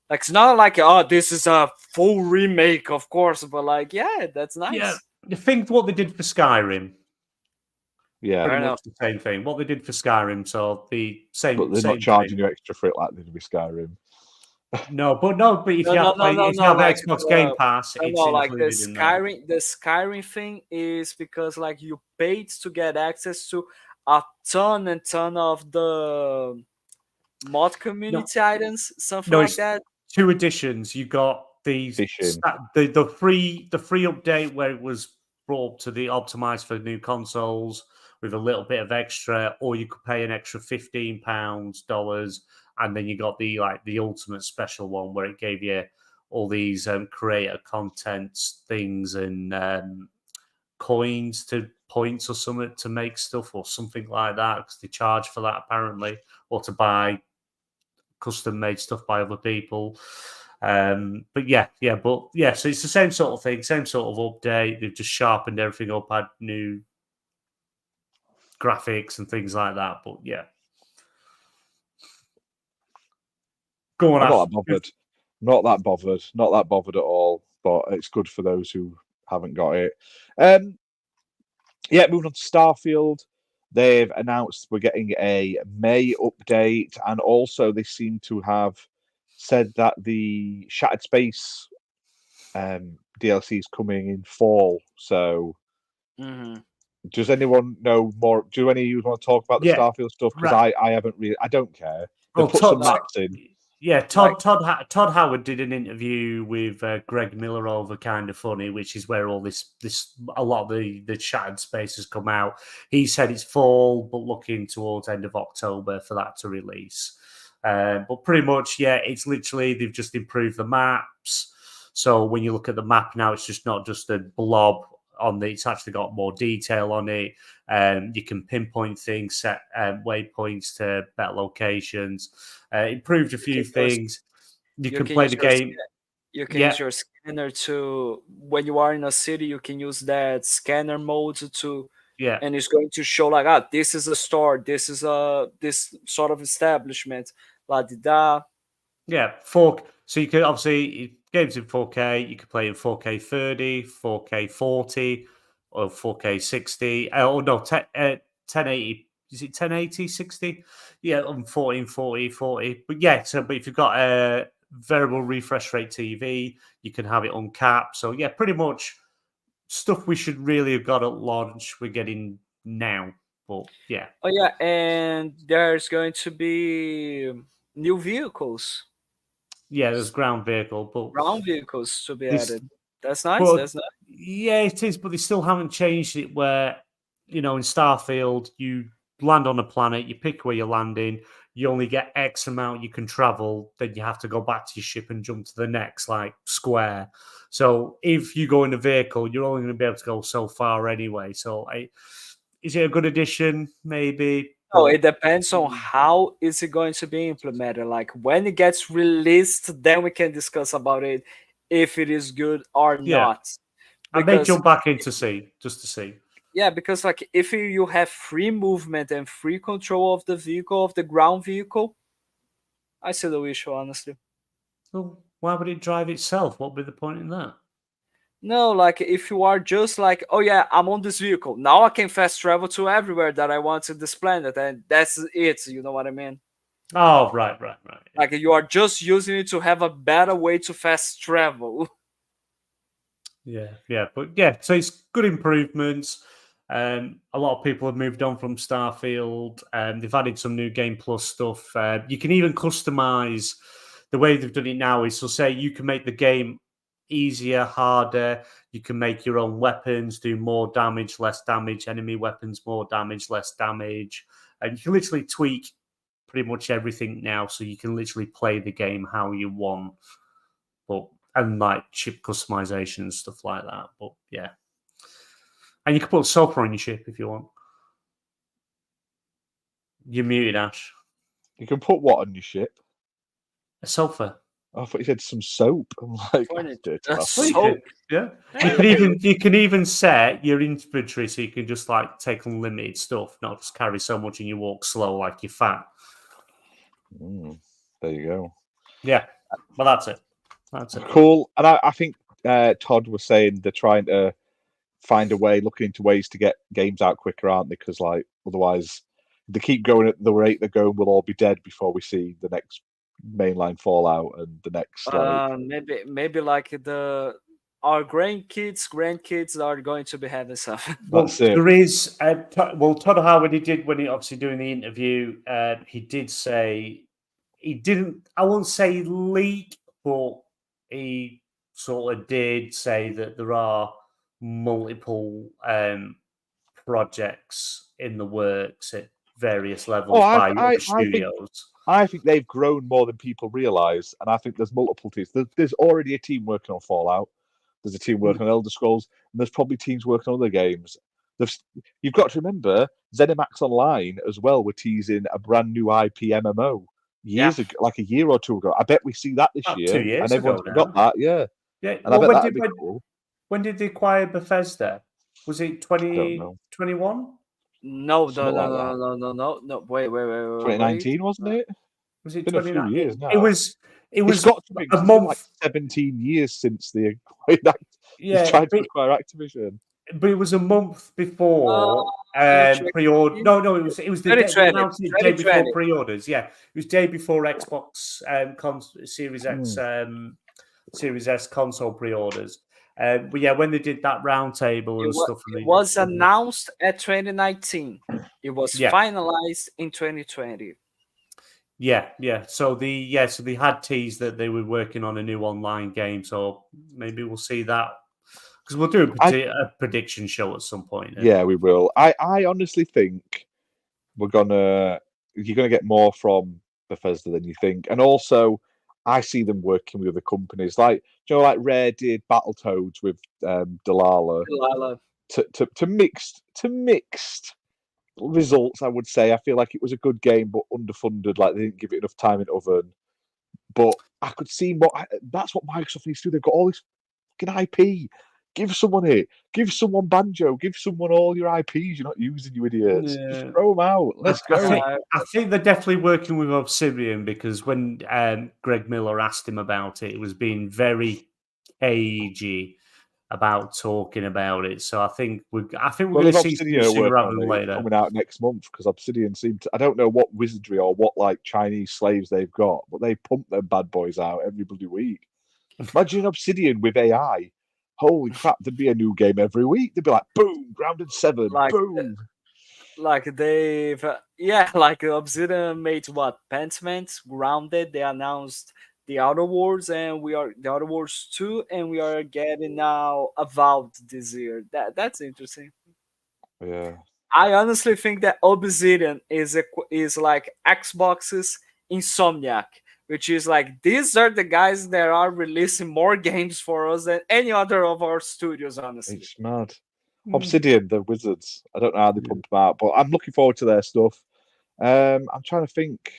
Like it's not like this is a full remake, of course, but like that's nice. Yeah, you think what they did for Skyrim. Yeah, pretty much the same thing. What they did for Skyrim, so the same. But they're not charging you extra for it like they did with Skyrim. But if you have Xbox Game Pass, it's like included the Skyrim thing is because like you paid to get access to a ton of the mod community items, something like that. 2 editions. You got the free update where it was brought to the optimized for new consoles with a little bit of extra, or you could pay an extra $15, and then you got the ultimate special one where it gave you all these creator content things and coins to points or something to make stuff or something like that, because they charge for that apparently, or to buy custom made stuff by other people. So it's the same sort of thing, same sort of update. They've just sharpened everything up, had new graphics and things like that. But yeah, go on. I'm not that bothered at all. But it's good for those who haven't got it. Moving on to Starfield. They've announced we're getting a May update, and also they seem to have said that the Shattered Space DLC is coming in fall. So, does anyone know more? Do any of you want to talk about the Starfield stuff? Because I haven't really. I don't care. They put some maps in. Yeah, Todd Howard did an interview with Greg Miller over Kind of Funny, which is where all this a lot of the Shattered Space has come out. He said it's fall, but looking towards end of October for that to release. But pretty much, it's literally they've just improved the maps. So when you look at the map now, it's just not just a blob on the. It's actually got more detail on it. You can pinpoint things, set waypoints to better locations. Improved a few things. You can play the game. You can use your scanner to, when you are in a city, you can use that scanner mode to, and it's going to show like, this is a store, this is this sort of establishment, la di da. Yeah, 4. So you can obviously games in 4K. You can play in 4K 30, 4K 40, or 4K 60. Oh no, 1080. Is it 1080 60? Yeah, on 1440 40. But yeah, but if you've got a variable refresh rate TV, you can have it uncapped. So yeah, pretty much stuff we should really have got at launch. We're getting now, but yeah. Oh yeah, and there's going to be new vehicles. Yeah, there's ground vehicles to be added. That's nice. That's nice. Yeah, it is, but they still haven't changed it where, in Starfield, you land on a planet, you pick where you're landing, you only get X amount you can travel, then you have to go back to your ship and jump to the next, square. So if you go in a vehicle, you're only going to be able to go so far anyway. So is it a good addition? Maybe. No, it depends on how is it going to be implemented. Like when it gets released, then we can discuss about it, if it is good or not. I may jump back in to see, just to see. Yeah, because if you have free movement and free control of the vehicle, of the ground vehicle, I see the issue, honestly. Well, why would it drive itself? What would be the point in that? No, if you are just oh yeah, I'm on this vehicle. Now I can fast travel to everywhere that I want to this planet, and that's it. You know what I mean? Oh, right. You are just using it to have a better way to fast travel. Yeah. But yeah, so it's good improvements. A lot of people have moved on from Starfield. They've added some new Game Plus stuff. You can even customize. The way they've done it now is, so say you can make the game easier, harder. You can make your own weapons, do more damage, less damage, enemy weapons, more damage, less damage. And you can literally tweak pretty much everything now, so you can literally play the game how you want. And chip customization and stuff like that. But yeah. And you can put sulfur on your ship if you want. You're muted, Ash. You can put what on your ship? A sulfur. I thought you said some soap. I'm like, soap. Yeah. You can even set your inventory so you can just take unlimited stuff, not just carry so much and you walk slow like you're fat. There you go. Yeah. Well, that's it. Cool. And I think Todd was saying they're trying to find a way, looking into ways to get games out quicker, aren't they? Because otherwise, if they keep going at the rate they're going, we'll all be dead before we see the next mainline Fallout and the next. Maybe our grandkids are going to be having something. There is. Todd Howard, he did when he obviously doing the interview. He did say he didn't. I won't say leak, but he sort of did say that there are multiple projects in the works at various levels by other studios. I think they've grown more than people realise, and I think there's multiple teams. There's already a team working on Fallout. There's a team working on Elder Scrolls, and there's probably teams working on other games. You've got to remember, ZeniMax Online as well were teasing a brand new IP MMO years ago, like a year or two ago. I bet we see that this year. 2 years and everyone's ago got that, yeah. Yeah. And I bet that'd be cool. When did they acquire Bethesda? Was it 2021? No. Wait. 2019, wasn't it? Was it 2019? Years now. It was it's got to be a month. 17 years since they acquired that. Yeah, tried to acquire Activision. But it was a month before pre-order. No, it was the day before pre-orders. Yeah, it was day before Xbox Series X, Series S console pre-orders. But yeah, when they did that roundtable and stuff, it was announced at 2019. It was finalized in 2020. Yeah. So they had teased that they were working on a new online game. So maybe we'll see that, because we'll do a prediction show at some point. Yeah, we will. I honestly think you're gonna get more from Bethesda than you think, and also I see them working with other companies, like Rare did Battletoads with Delilah. To mixed results, I would say. I feel like it was a good game, but underfunded. Like they didn't give it enough time in oven. But I could see that's what Microsoft needs to do. They've got all this fucking IP. Give someone it. Give someone Banjo. Give someone all your IPs you're not using, you idiots. Yeah. Just throw them out. Let's go. I think they're definitely working with Obsidian, because when Greg Miller asked him about it, it was being very cagey about talking about it. So I think we're going to see Obsidian sooner rather than later. coming out next month, because Obsidian seem to, I don't know what wizardry or what like Chinese slaves they've got, but they pump them bad boys out every bloody week. Imagine Obsidian with AI. Holy crap, there'd be a new game every week. They'd be like, boom, Grounded 7, boom. Like they've, like Obsidian made what? Pentiment, Grounded, they announced the Outer Worlds, and we are the Outer Worlds 2, and we are getting now Avowed this year. That's interesting. Yeah. I honestly think that Obsidian is like Xbox's Insomniac, which is like, these are the guys that are releasing more games for us than any other of our studios, honestly. It's mad. Obsidian, the wizards. I don't know how they pump them out, but I'm looking forward to their stuff. I'm trying to think.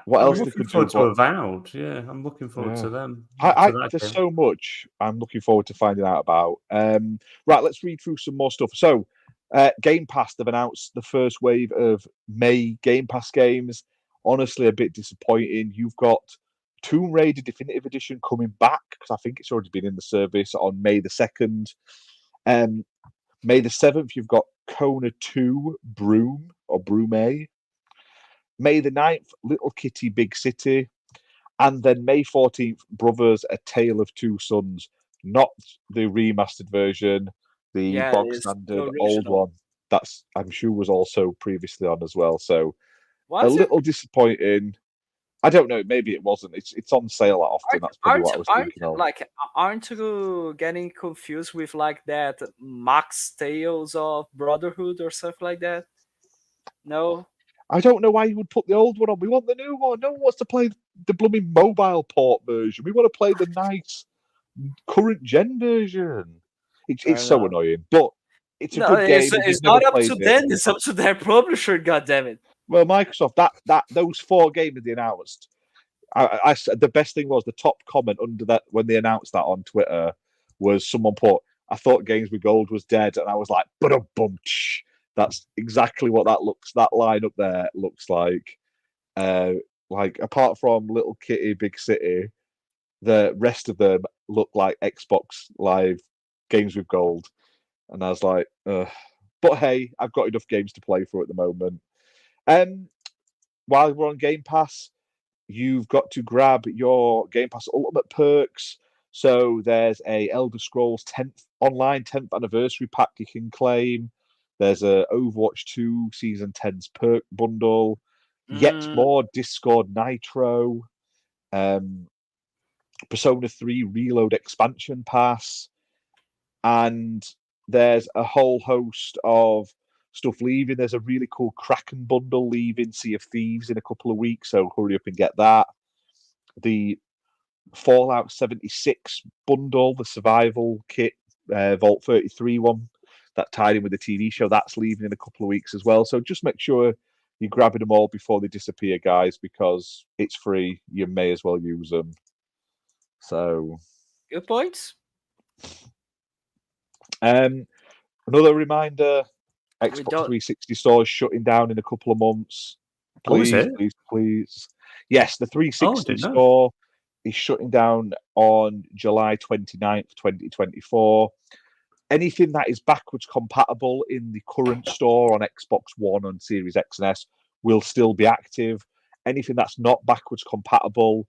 What else they could do? Avowed. Yeah, I'm looking forward to them. There's so much I'm looking forward to finding out about. Right, let's read through some more stuff. So, Game Pass, they've announced the first wave of May Game Pass games. Honestly, a bit disappointing. You've got Tomb Raider Definitive Edition coming back, because I think it's already been in the service, on May the 2nd. May the 7th, you've got Kona 2 Broom or Broome. May the 9th, Little Kitty Big City. And then May 14th, Brothers, A Tale of Two Sons. Not the remastered version, the bog standard old one. That's, I'm sure, was also previously on as well. So little disappointing. I don't know. Maybe it wasn't. It's on sale often. That's probably what I was thinking of. Like, aren't you getting confused with like that Max Tales of Brotherhood or something like that? No. I don't know why you would put the old one on. We want the new one. No one wants to play the blooming mobile port version. We want to play the nice current gen version. It's so annoying, but it's a good game. It's not up to them. It's up to their publisher. Goddammit. Well, Microsoft, those 4 games they announced. I the best thing was the top comment under that when they announced that on Twitter was someone put, "I thought Games with Gold was dead," and I was like, "Bum." That's exactly what that line up there looks like. Like, apart from Little Kitty Big City, the rest of them look like Xbox Live Games with Gold, and I was like, ugh. But hey, I've got enough games to play for at the moment. While we're on Game Pass, you've got to grab your Game Pass Ultimate perks. So there's a Elder Scrolls 10th anniversary pack you can claim. There's a Overwatch 2 Season 10's perk bundle. Yet more Discord Nitro. Persona 3 Reload expansion pass. And there's a whole host of stuff leaving. There's a really cool Kraken bundle leaving Sea of Thieves in a couple of weeks, so hurry up and get that. The Fallout 76 bundle, the survival kit, Vault 33 one, that tied in with the TV show, that's leaving in a couple of weeks as well. So just make sure you're grabbing them all before they disappear, guys, because it's free. You may as well use them. So, good points. Another reminder, Xbox 360 store is shutting down in a couple of months. Please. Yes, the 360 store is shutting down on July 29th, 2024. Anything that is backwards compatible in the current store on Xbox One and Series X and S will still be active. Anything that's not backwards compatible,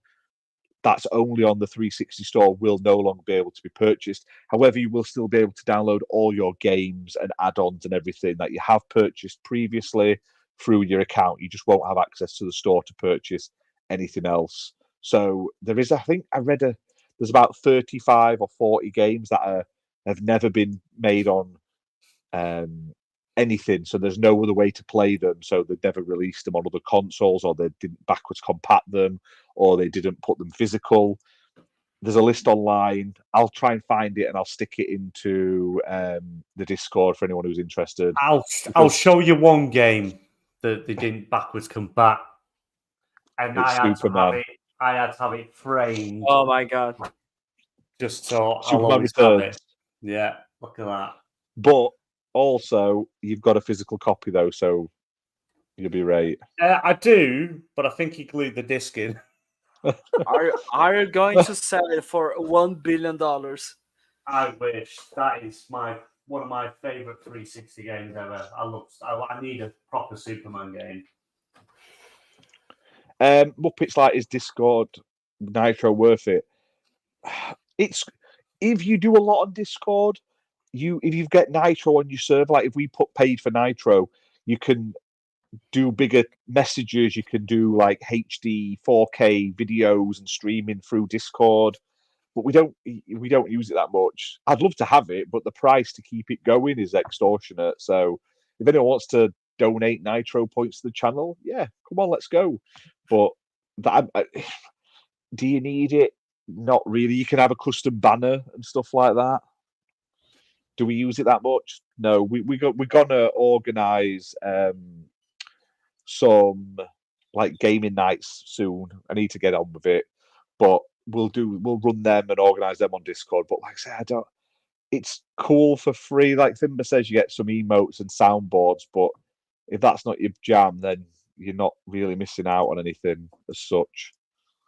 that's only on the 360 store, will no longer be able to be purchased. However, you will still be able to download all your games and add-ons and everything that you have purchased previously through your account. You just won't have access to the store to purchase anything else. So there is, I think I read there's about 35 or 40 games that have never been made on anything, so there's no other way to play them, so they've never released them on other consoles, or they didn't backwards compat them, or they didn't put them physical. There's a list online. I'll try and find it and I'll stick it into the Discord for anyone who's interested. I'll show you one game that they didn't backwards compat. and It's I had Superman. to have it framed. Oh my god! Just so I'll Superman always have Returns. it. Yeah, look at that. But also, you've got a physical copy though, so you'll be right. I do, but I think he glued the disc in. Are you going to sell it for $1 billion? I wish. That is one of my favorite 360 games ever. I need a proper Superman game. Muppets like is Discord Nitro worth it? It's if you do a lot on Discord, if you get Nitro on your server, like if we put paid for Nitro, you can do bigger messages. You can do like HD 4K videos and streaming through Discord. But we don't use it that much. I'd love to have it, but the price to keep it going is extortionate. So if anyone wants to donate Nitro points to the channel, yeah, come on, let's go. But do you need it? Not really. You can have a custom banner and stuff like that. Do we use it that much? No. We're gonna organise some like gaming nights soon. I need to get on with it, but we'll run them and organise them on Discord. But like I say, it's cool for free. Like Thimba says, you get some emotes and soundboards, but if that's not your jam, then you're not really missing out on anything as such.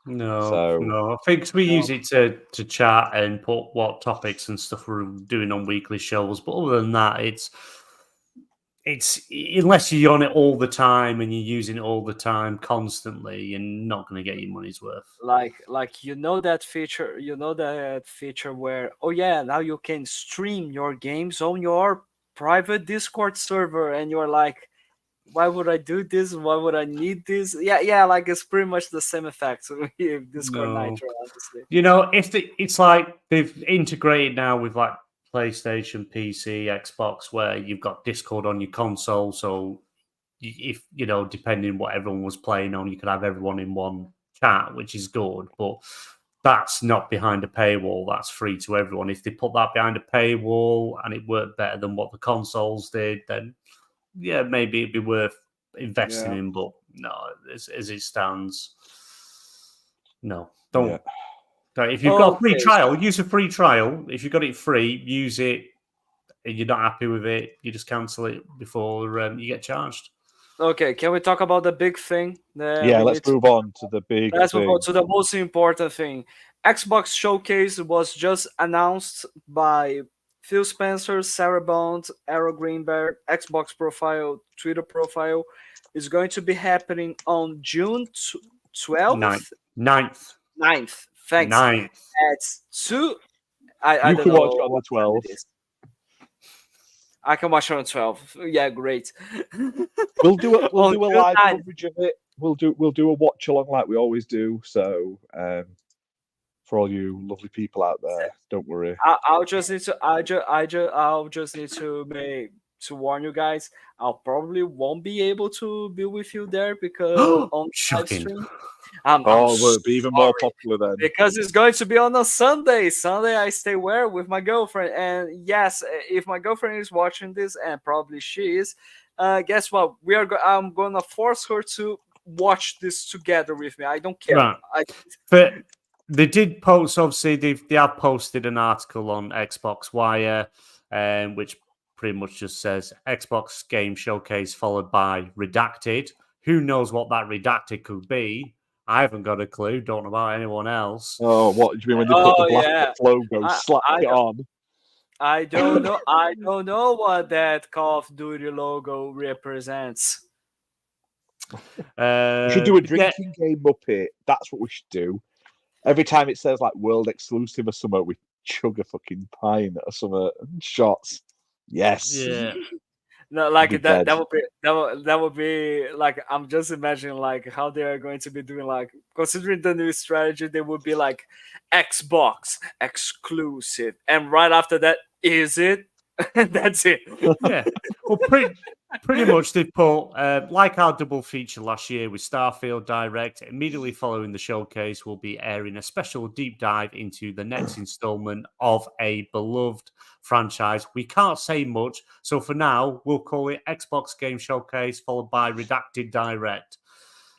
No. I think we use it to chat and put what topics and stuff we're doing on weekly shows. But other than that, it's unless you're on it all the time and you're using it all the time constantly, you're not going to get your money's worth. Like that feature where now you can stream your games on your private Discord server, and you're like, why would I do this? Why would I need this? Yeah, like it's pretty much the same effect with Discord Nitro, honestly. It's like they've integrated now with like PlayStation, PC, Xbox, where you've got Discord on your console. So if depending what everyone was playing on, you could have everyone in one chat, which is good. But that's not behind a paywall. That's free to everyone. If they put that behind a paywall and it worked better than what the consoles did, then yeah, maybe it'd be worth investing in. But no, as it stands, no, don't. Yeah. If you've got a free trial, use a free trial. If you've got it free, use it. If you're not happy with it, you just cancel it before you get charged. Okay, can we talk about the big thing? Let's move on to the big Let's move on to the most important thing. Xbox Showcase was just announced by Phil Spencer, Sarah Bond, Aaron Greenberg. Xbox profile, Twitter profile is going to be happening on June 12th? 9th. 9th. Thanks. 9th. That's 2. I you don't can know watch it on the 12th. I can watch it on 12. Yeah, great. We'll do a live coverage of it. We'll do a watch along like we always do. So for all you lovely people out there, don't worry. I'll just need to warn you guys. I'll probably won't be able to be with you there because on live stream. We'll be even more popular then. Because it's going to be on a Sunday. Sunday, I stay where? With my girlfriend. And yes, if my girlfriend is watching this, and probably she is, guess what? I'm going to force her to watch this together with me. I don't care. Right. But they did post, obviously, they have posted an article on Xbox Wire, which pretty much just says Xbox Game Showcase followed by Redacted. Who knows what that Redacted could be? I haven't got a clue. Don't know about anyone else. Oh, what do you mean when they put the Black logo, slap it on? I don't know. I don't know what that Call of Duty logo represents. We should do a drinking game, Muppet. That's what we should do. Every time it says like world exclusive or something, we chug a fucking pint or something. Shots. Yes. Yeah. No, like that would be like, I'm just imagining like how they are going to be doing, like considering the new strategy, they would be like Xbox exclusive, and right after that, is it? That's it. Yeah. Well, pretty much they put like our double feature last year with Starfield Direct. Immediately following the showcase, we'll be airing a special deep dive into the next installment of a beloved franchise. We can't say much, so for now we'll call it Xbox Game Showcase followed by Redacted Direct.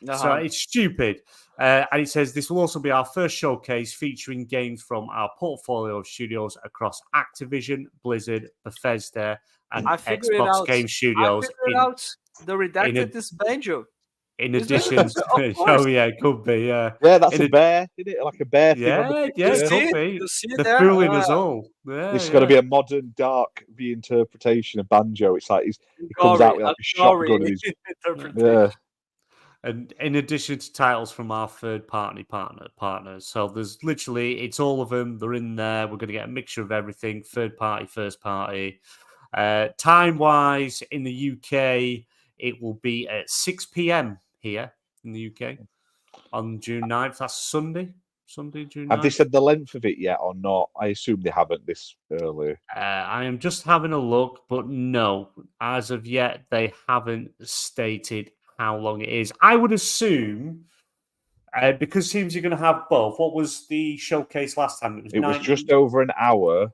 So it's stupid. And it says this will also be our first showcase featuring games from our portfolio of studios across Activision, Blizzard, Bethesda, and Xbox Game Studios. I figured out the Redacted is Banjo. In addition to, oh yeah, it could be, yeah. That's a bear, isn't it? Like a bear thing. Yeah, it could be. You see They're fooling us all. Yeah, this is going to be a modern, dark reinterpretation of Banjo. It's like he comes out with like a shotgun. Yeah. And in addition to titles from our third-party partners, so there's literally, it's all of them. They're in there. We're going to get a mixture of everything, third-party, first-party. Time-wise, in the UK, it will be at 6 p.m. here in the UK on June 9th. That's Sunday, June 9th. Have they said the length of it yet or not? I assume they haven't this early. I am just having a look, but no, as of yet, they haven't stated how long it is. I would assume, because it seems you're going to have both. What was the showcase last time? It was just over an hour.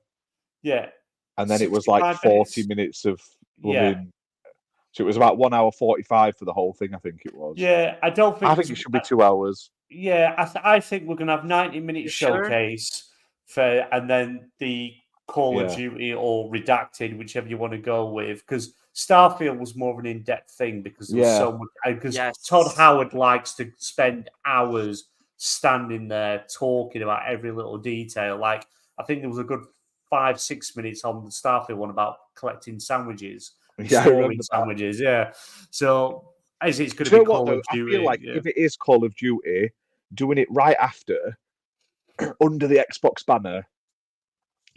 Yeah. And then it was like 40 minutes of running. So it was about 1 hour 45 for the whole thing, I think it was. Yeah, I think it should be 2 hours. Yeah, I think we're going to have 90-minute showcase and then the Call of Duty or Redacted, whichever you want to go with, because Starfield was more of an in-depth thing because there was so much. Because Todd Howard likes to spend hours standing there talking about every little detail. Like, I think there was a good 5-6 minutes on the Starfield one about collecting sandwiches, storing sandwiches. Yeah, so as it's going to be Call of Duty. I feel like if it is Call of Duty, doing it right after under the Xbox banner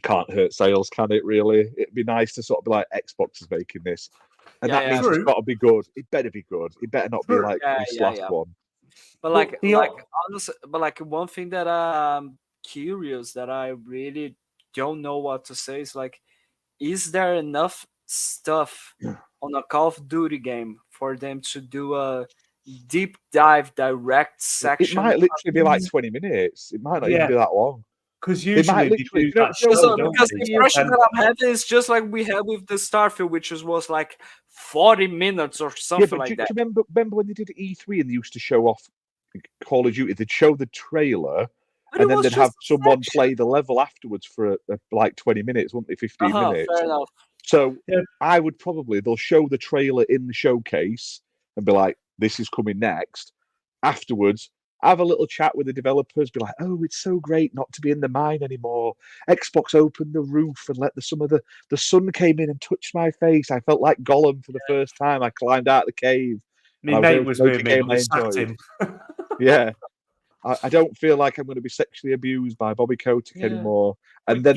can't hurt sales, can it? Really, it'd be nice to sort of be like, Xbox is making this, and that means it's got to be good. It better be good. It better not be like this last one. But honestly, one thing that I'm curious that I really don't know what to say is like, is there enough stuff on a Call of Duty game for them to do a deep dive direct section? It might literally be like 20 minutes. It might not even be that long. Because usually because the impression that I'm having is just like we had with the Starfield, which was like 40 minutes or something like that. Do you remember when they did E3 and they used to show off Call of Duty? They'd show the trailer and then they'd have someone play the level afterwards for like 20 minutes, wouldn't they? 15 minutes. Fair enough. So I would they'll show the trailer in the showcase and be like, this is coming next. Afterwards, have a little chat with the developers, be like, oh, it's so great not to be in the mine anymore. Xbox opened the roof and let the sun came in and touched my face. I felt like Gollum for the first time. I climbed out of the cave. My mate was with me, but sacked him. Yeah. I don't feel like I'm going to be sexually abused by Bobby Kotick anymore. And then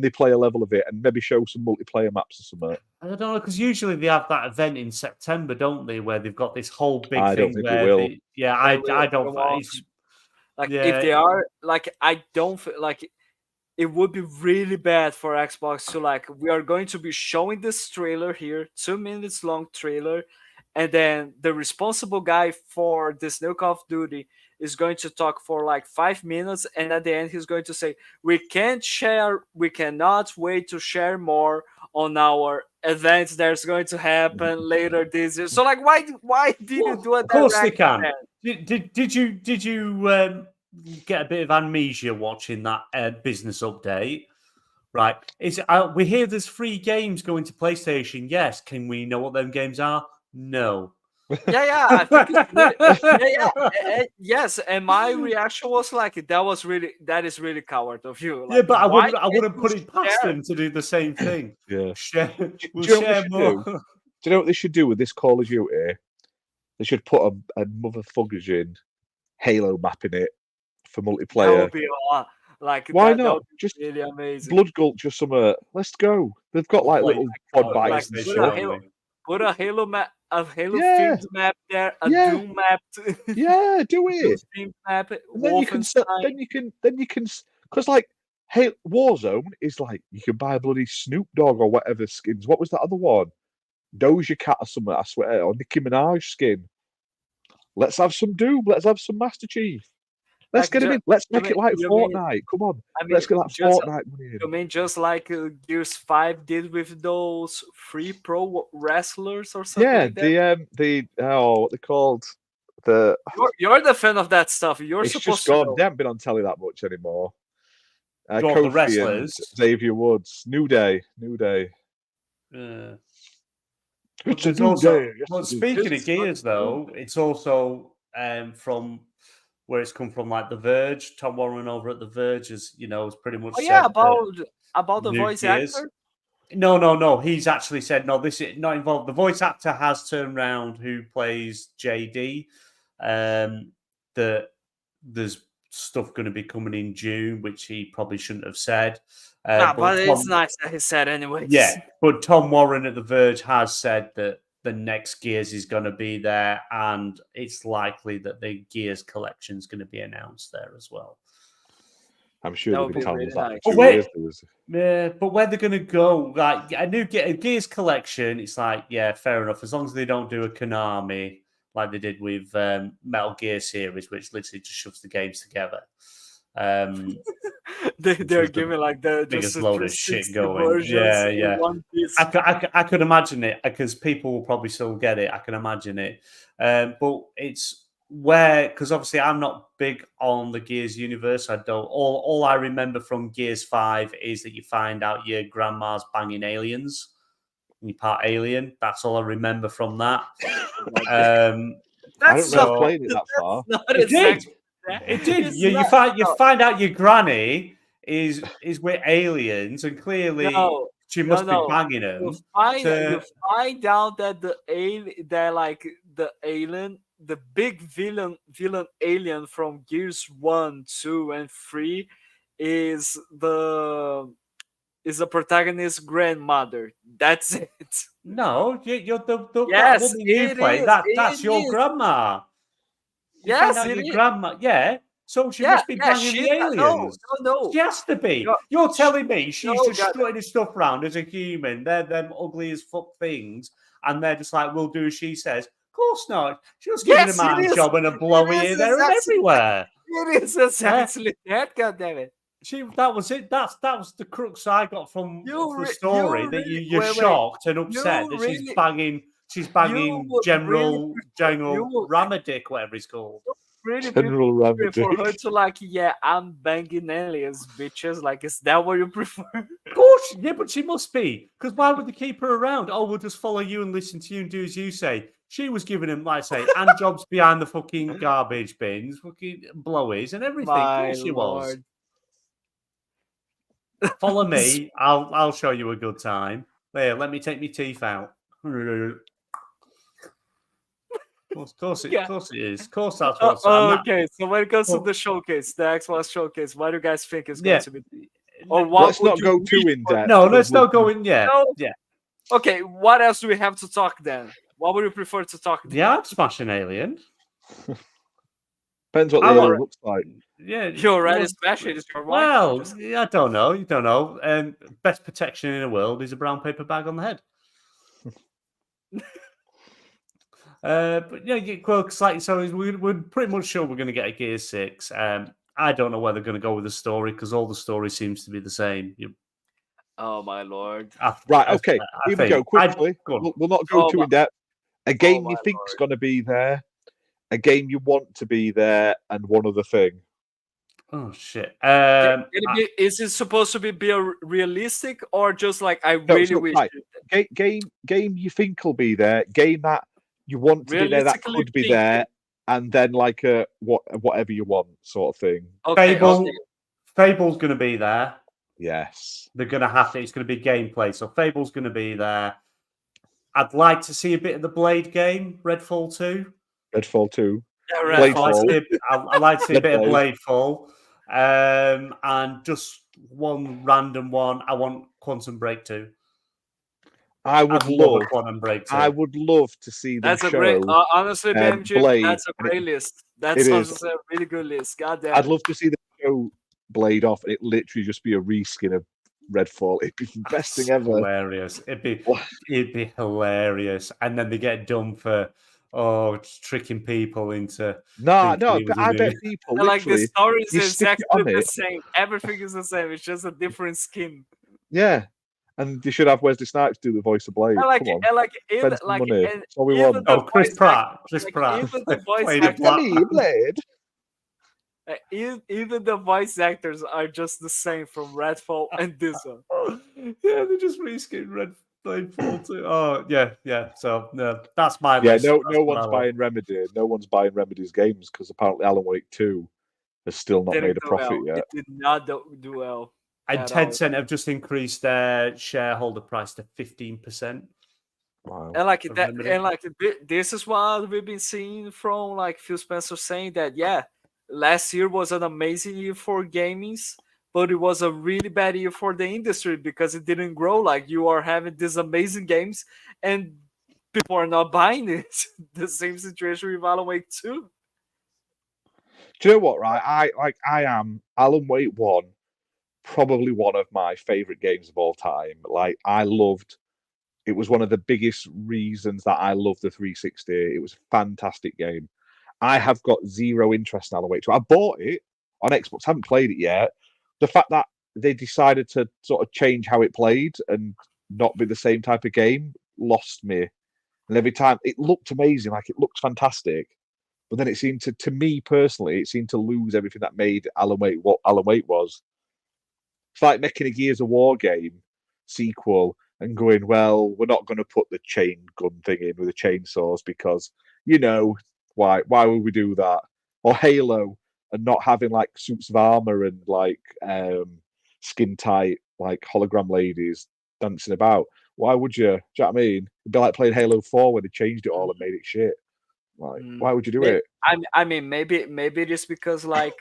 they play a level of it and maybe show some multiplayer maps or something. I don't know, because usually they have that event in September, don't they? Where they've got this whole big thing. I don't think they will. I don't. Like if they are, like, I don't feel like it would be really bad for Xbox to like, we are going to be showing this trailer here, 2 minutes long trailer, and then the responsible guy for this new Call of Duty is going to talk for like 5 minutes, and at the end he's going to say, we cannot wait to share more on our events that's going to happen later this year. So like, why did you do it? Of course they can. Did you get a bit of amnesia watching that business update? Right. We hear there's free games going to PlayStation. Yes. Can we know what them games are? No. I think yes, and my reaction was like, that is really coward of you. Like, but I wouldn't put it past them to do the same thing. Yeah, we'll share more. Do you know what they should do with this Call of Duty? They should put a motherfucking Halo map in it for multiplayer. That would be like, why not? Just really amazing. Blood Gulch, just somewhere. Let's go. They've got like little quad bikes and stuff. Put a Halo map. A Halo themed map there, a Doom map. Yeah, do it. Themed map. Then you can, because like, hey, Warzone is like you can buy bloody Snoop Dogg or whatever skins. What was that other one? Doja Cat or something, I swear, or Nicki Minaj skin. Let's have some Doom. Let's have some Master Chief. Let's get him in. Let's make it like Fortnite. Come on. Let's get that Fortnite money in. You mean just like Gears 5 did with those free pro wrestlers or something? Yeah, like that? what they called? You're the fan of that stuff. You're it's supposed just to gone. know. They haven't been on telly that much anymore. The Kofi wrestlers. and Xavier Woods, New Day. But It's a new day. Yes, but it is. speaking of gears, though, it's also from where it's come from, like The Verge. Tom Warren over at The Verge has pretty much said about the new voice gears. actor. No. He's actually said no. This is not involved. The voice actor has turned around who plays JD. That there's stuff going to be coming in June, which he probably shouldn't have said. But it's nice that he said anyways. Yeah, but Tom Warren at The Verge has said that the next Gears is going to be there, and it's likely that the Gears collection is going to be announced there as well. I'm sure they'll be telling us that for 2 years. Yeah, but where they're going to go, like a new Gears collection, it's like, yeah, fair enough. As long as they don't do a Konami like they did with Metal Gear series, which literally just shoves the games together. They're giving like the biggest load of shit going. Versions Yeah. One Piece. I could imagine it because people will probably still get it. I can imagine it, but it's because obviously I'm not big on the Gears universe. I don't. All I remember from Gears 5 is that you find out your grandma's banging aliens. And you're part alien. That's all I remember from that. I don't remember playing it that far. It did. You find out your granny is with aliens, and clearly she must be banging them. You find out that the alien, the big villain alien from Gears 1, 2, and 3 is the protagonist's grandmother. That's it. No, you're the yes, that woman you play. That's your grandma. Yes, your grandma. Yeah. So she must be banging the aliens. No. She has to be. You're telling me she's just strutting her stuff around as a human. They're them ugly as fuck things, and they're just like, we'll do as she says. Of course not. She was giving a man job and a blowy here, there, and everywhere. It is exactly that. Goddammit. That was it. That was the crux I got from the story. That you're shocked and upset that she's banging. She's banging General Ramadik, whatever he's called. General Ramadik. For her to I'm banging aliens, bitches. Like, is that what you prefer? Of course, yeah, but she must be. Because why would they keep her around? Oh, we'll just follow you and listen to you and do as you say. She was giving him, like I say, hand jobs behind the fucking garbage bins, fucking blowies and everything. Of course she was. Follow me. I'll show you a good time. There, let me take my teeth out. Of course it is. Of course that's what's okay, so when it comes to the showcase, the Xbox showcase, what do you guys think is going to be? Or what let's not go too in depth. No, let's not go in yet. No? Yeah. Okay, what else do we have to talk then? What would you prefer to talk? Yeah, I'd smash an alien. Depends what the alien looks like. Yeah, you're already smash it. Well, I don't know. You don't know. Best protection in the world is a brown paper bag on the head. But yeah, well, so we're pretty much sure we're going to get a Gear 6. I don't know where they're going to go with the story because all the story seems to be the same. Oh my lord! Right, okay. Here we go. Quickly, we'll not go too in depth. A game you think's going to be there, a game you want to be there, and one other thing. Oh shit! Is it supposed to be a realistic or just like I really wish? Right. Game you think will be there. Game that you want to be there that could be there, and then like whatever you want sort of thing. Okay, Fable's going to be there. Yes, they're going to have to. It's going to be gameplay, so Fable's going to be there. I'd like to see a bit of the Blade game, Redfall 2. Redfall 2. Yeah, I'd like to see a bit of Bladefall. And just one random one. I want Quantum Break 2. I would love Quantum Break 2. I would love to see them that's a show, great. Honestly, Blade, that's a great list. That's a really good list. God damn. I'd love to see them show Blade off, and it literally just be a reskin of Redfall. It'd be the best thing ever. Hilarious. It'd be hilarious. And then they get done for tricking people into but I bet people like the story is exactly the same. Everything is the same. It's just a different skin. Yeah. And they should have Wesley Snipes do the voice of Blade. I like Come it. on. I like it. Spend Even, some like, money. and That's all we even want. the Oh, Chris voice Pratt. act- Chris like, Pratt even the voice played a actors, black Me, Blade. even the voice actors are just the same from Redfall and this one. Yeah, they just reskinned Red Blade 4 too. Oh, yeah. So, no, that's my Yeah, list. no That's what I one's want. buying Remedy. No one's buying Remedy's games because apparently Alan Wake 2 has still not Didn't made a do profit well. yet. It did not do well. And at all. Tencent have just increased their shareholder price to 15%. Wow. And like of that, Remedy. and like this is what we've been seeing from like Phil Spencer saying that last year was an amazing year for gamings, but it was a really bad year for the industry because it didn't grow. Like you are having these amazing games and people are not buying it. The same situation with Alan Wake 2. Do you know what, right? I am Alan Wake 1, probably one of my favorite games of all time. Like it was one of the biggest reasons that I love the 360. It was a fantastic game. I have got zero interest in Alan Wake 2. I bought it on Xbox, haven't played it yet. The fact that they decided to sort of change how it played and not be the same type of game lost me. And every time it looked amazing, like it looked fantastic. But then it seemed to me personally, it seemed to lose everything that made Alan Wake what Alan Wake was. It's like making a Gears of War game sequel and going, well, we're not going to put the chain gun thing in with the chainsaws because, why would we do that? Or Halo and not having like suits of armor and like skin tight like hologram ladies dancing about. Why would you? Do you know what I mean? It'd be like playing Halo 4 where they changed it all and made it shit. Like, why would you do it? I mean, maybe it is because like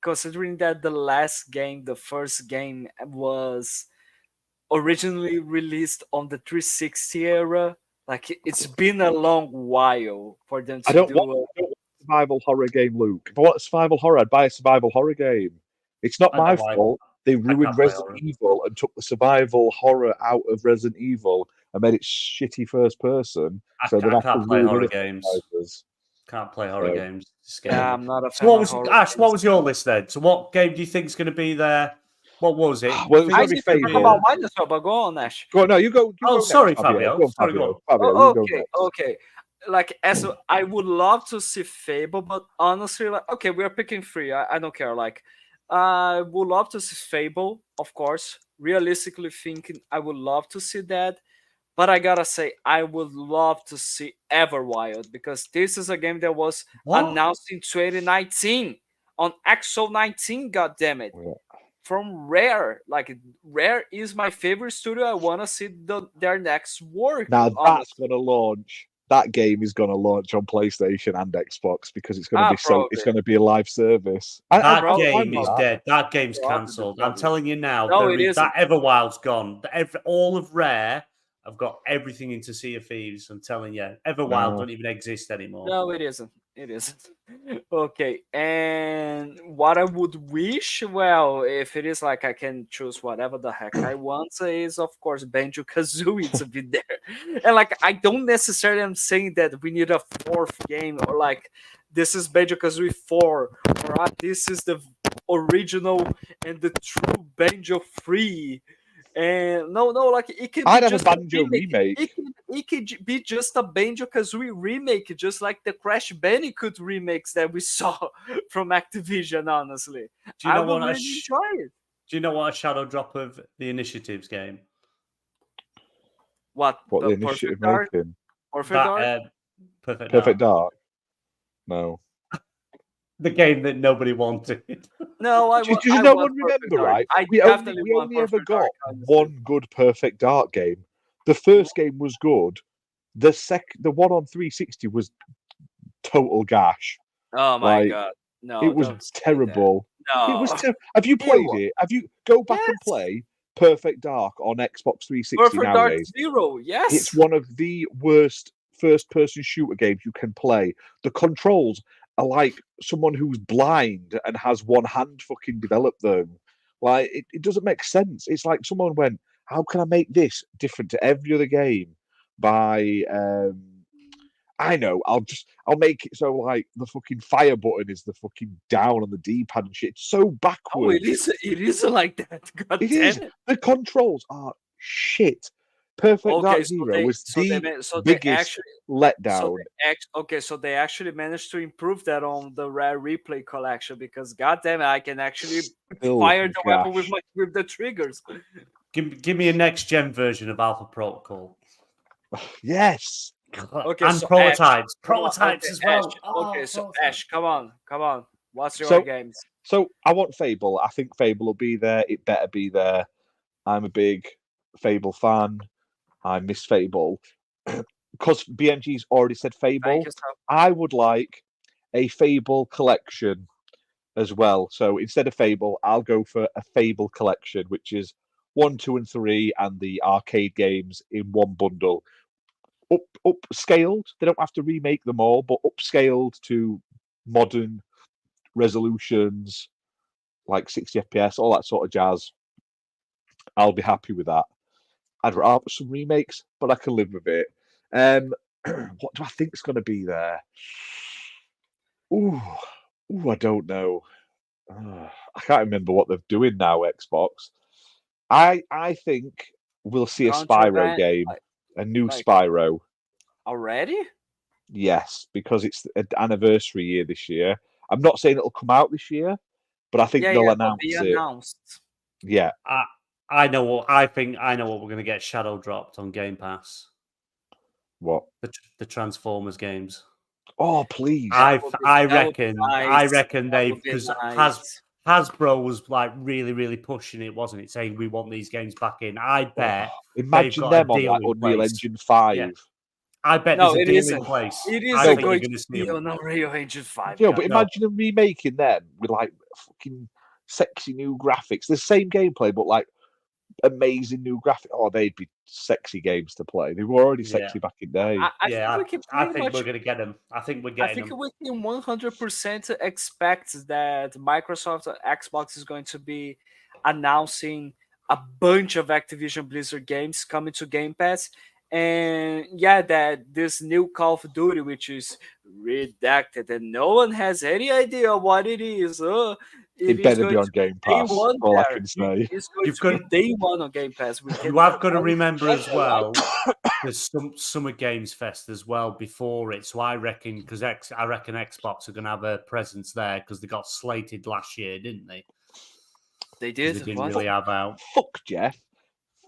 considering that the first game was originally released on the 360 era, like it's been a long while for them to I don't do. want a survival horror game, Luke. If I want a survival horror, I'd buy a survival horror game. It's not my fault. They ruined Resident Evil and took the survival horror out of Resident Evil and made it shitty first person. I can't play horror games. Can't play horror games. Yeah, I'm not a fan. So what was Ash? What was your list then? So what game do you think is going to be there? What was it? Well, it was I need to talk about mine as well, but go on, Ash. Go on, no, you go. Sorry, next, Fabio. Go on, Sorry, Fabio. go on. Fabio, okay. Like, I would love to see Fable, but honestly, like, okay, we are picking three. I don't care. Like, I would love to see Fable, of course. Realistically thinking, I would love to see that. But I gotta say, I would love to see Everwild because this is a game that was announced in 2019 on XO19. God damn it! Yeah. From Rare, like Rare is my favorite studio. I want to see their next work. Now that's gonna launch. That game is gonna launch on PlayStation and Xbox because it's gonna be it's gonna be a live service. That game is dead. That game's cancelled. I'm telling you now. That Everwild's gone. All of Rare. I've got everything into Sea of Thieves. I'm telling you, Everwild don't even exist anymore. No, it isn't. It isn't. Okay, and what I would wish, well, if it is like I can choose whatever the heck I want, is of course Banjo-Kazooie to be there. And like I don't necessarily am saying that we need a fourth game or like this is Banjo-Kazooie 4 or this is the original and the true Banjo 3. And no, like it can be just a Banjo remake. It could be just a Banjo-Kazooie remake, just like the Crash Bandicoot remakes that we saw from Activision. Honestly, do you know what enjoy it. Do you know what a shadow drop of the Initiatives game? What the Initiative making? Perfect Dark. No. The game that nobody wanted. No, Does no one remember, right? We only ever got one good Perfect Dark game. The first game was good. The one on 360 was total gash. Oh my god. No. It was terrible. No. It was terrible. Have you played it? Have you go back and play Perfect Dark on Xbox 360 Perfect nowadays? Dark Zero, yes. It's one of the worst first-person shooter games you can play. The controls are like someone who's blind and has one hand fucking developed them. Like it doesn't make sense. It's like someone went, how can I make this different to every other game by I know, I'll make it so like the fucking fire button is the fucking down on the D-pad and shit. It's so backwards. Oh, it is like that. God it is. The controls are shit. Perfect Okay, Dark so Zero they was so they the ma- so they biggest actually letdown. so they actually managed to improve that on the Rare Replay collection, because goddamn it, I can actually Oh, fire the weapon gosh. with the triggers. Give me a next gen version of Alpha Protocol. Yes. Okay, And so prototypes. Ash, come on, Prototypes okay, as well. Ash. Oh, Okay, so prototypes. Ash, come on. What's your So- games? So I want Fable. I think Fable will be there. It better be there. I'm a big Fable fan. I miss Fable. Because BMG's already said Fable, Thank you, sir. I would like a Fable collection as well. So instead of Fable, I'll go for a Fable collection, which is 1, 2, and 3, and the arcade games in one bundle. Upscaled. They don't have to remake them all, but upscaled to modern resolutions, like 60 FPS, all that sort of jazz. I'll be happy with that. I'd rather some remakes, but I can live with it. What do I think is going to be there? Ooh, I don't know. I can't remember what they're doing now. Xbox. I think we'll see a Spyro Contraband, game, a new like- Spyro. already? Yes, because it's an anniversary year this year. I'm not saying it'll come out this year, but I think they'll It'll announce be it. announced. Yeah. I know what I think. I know what we're going to get shadow dropped on Game Pass. What? The Transformers games. Oh, please. I that would be reckon nice. they, would be because nice. Hasbro was like really pushing it, wasn't it? Saying we want these games back in. I bet Imagine got them a on deal like in Unreal place. Engine 5. Yeah. I bet No, there's a it deal isn't. in place. It I isn't think going you're to see be them. on Unreal Engine 5. No, but God. imagine them remaking them with like fucking sexy new graphics. The same gameplay, but like amazing new graphics. Oh, they'd be sexy games to play. They were already sexy back in the day. I think we're going to get them. I think we're I getting think them. we can 100% expect that Microsoft or Xbox is going to be announcing a bunch of Activision Blizzard games coming to Game Pass. And yeah, that this new Call of Duty, which is redacted, and no one has any idea what it is. It better be on Game Pass. All I can say. It's going to be day one on Game Pass. You have got to remember as well. There's some Summer Games Fest as well before it, so I reckon I reckon Xbox are going to have a presence there because they got slated last year, didn't they? They did. They didn't really have out. Fuck Jeff.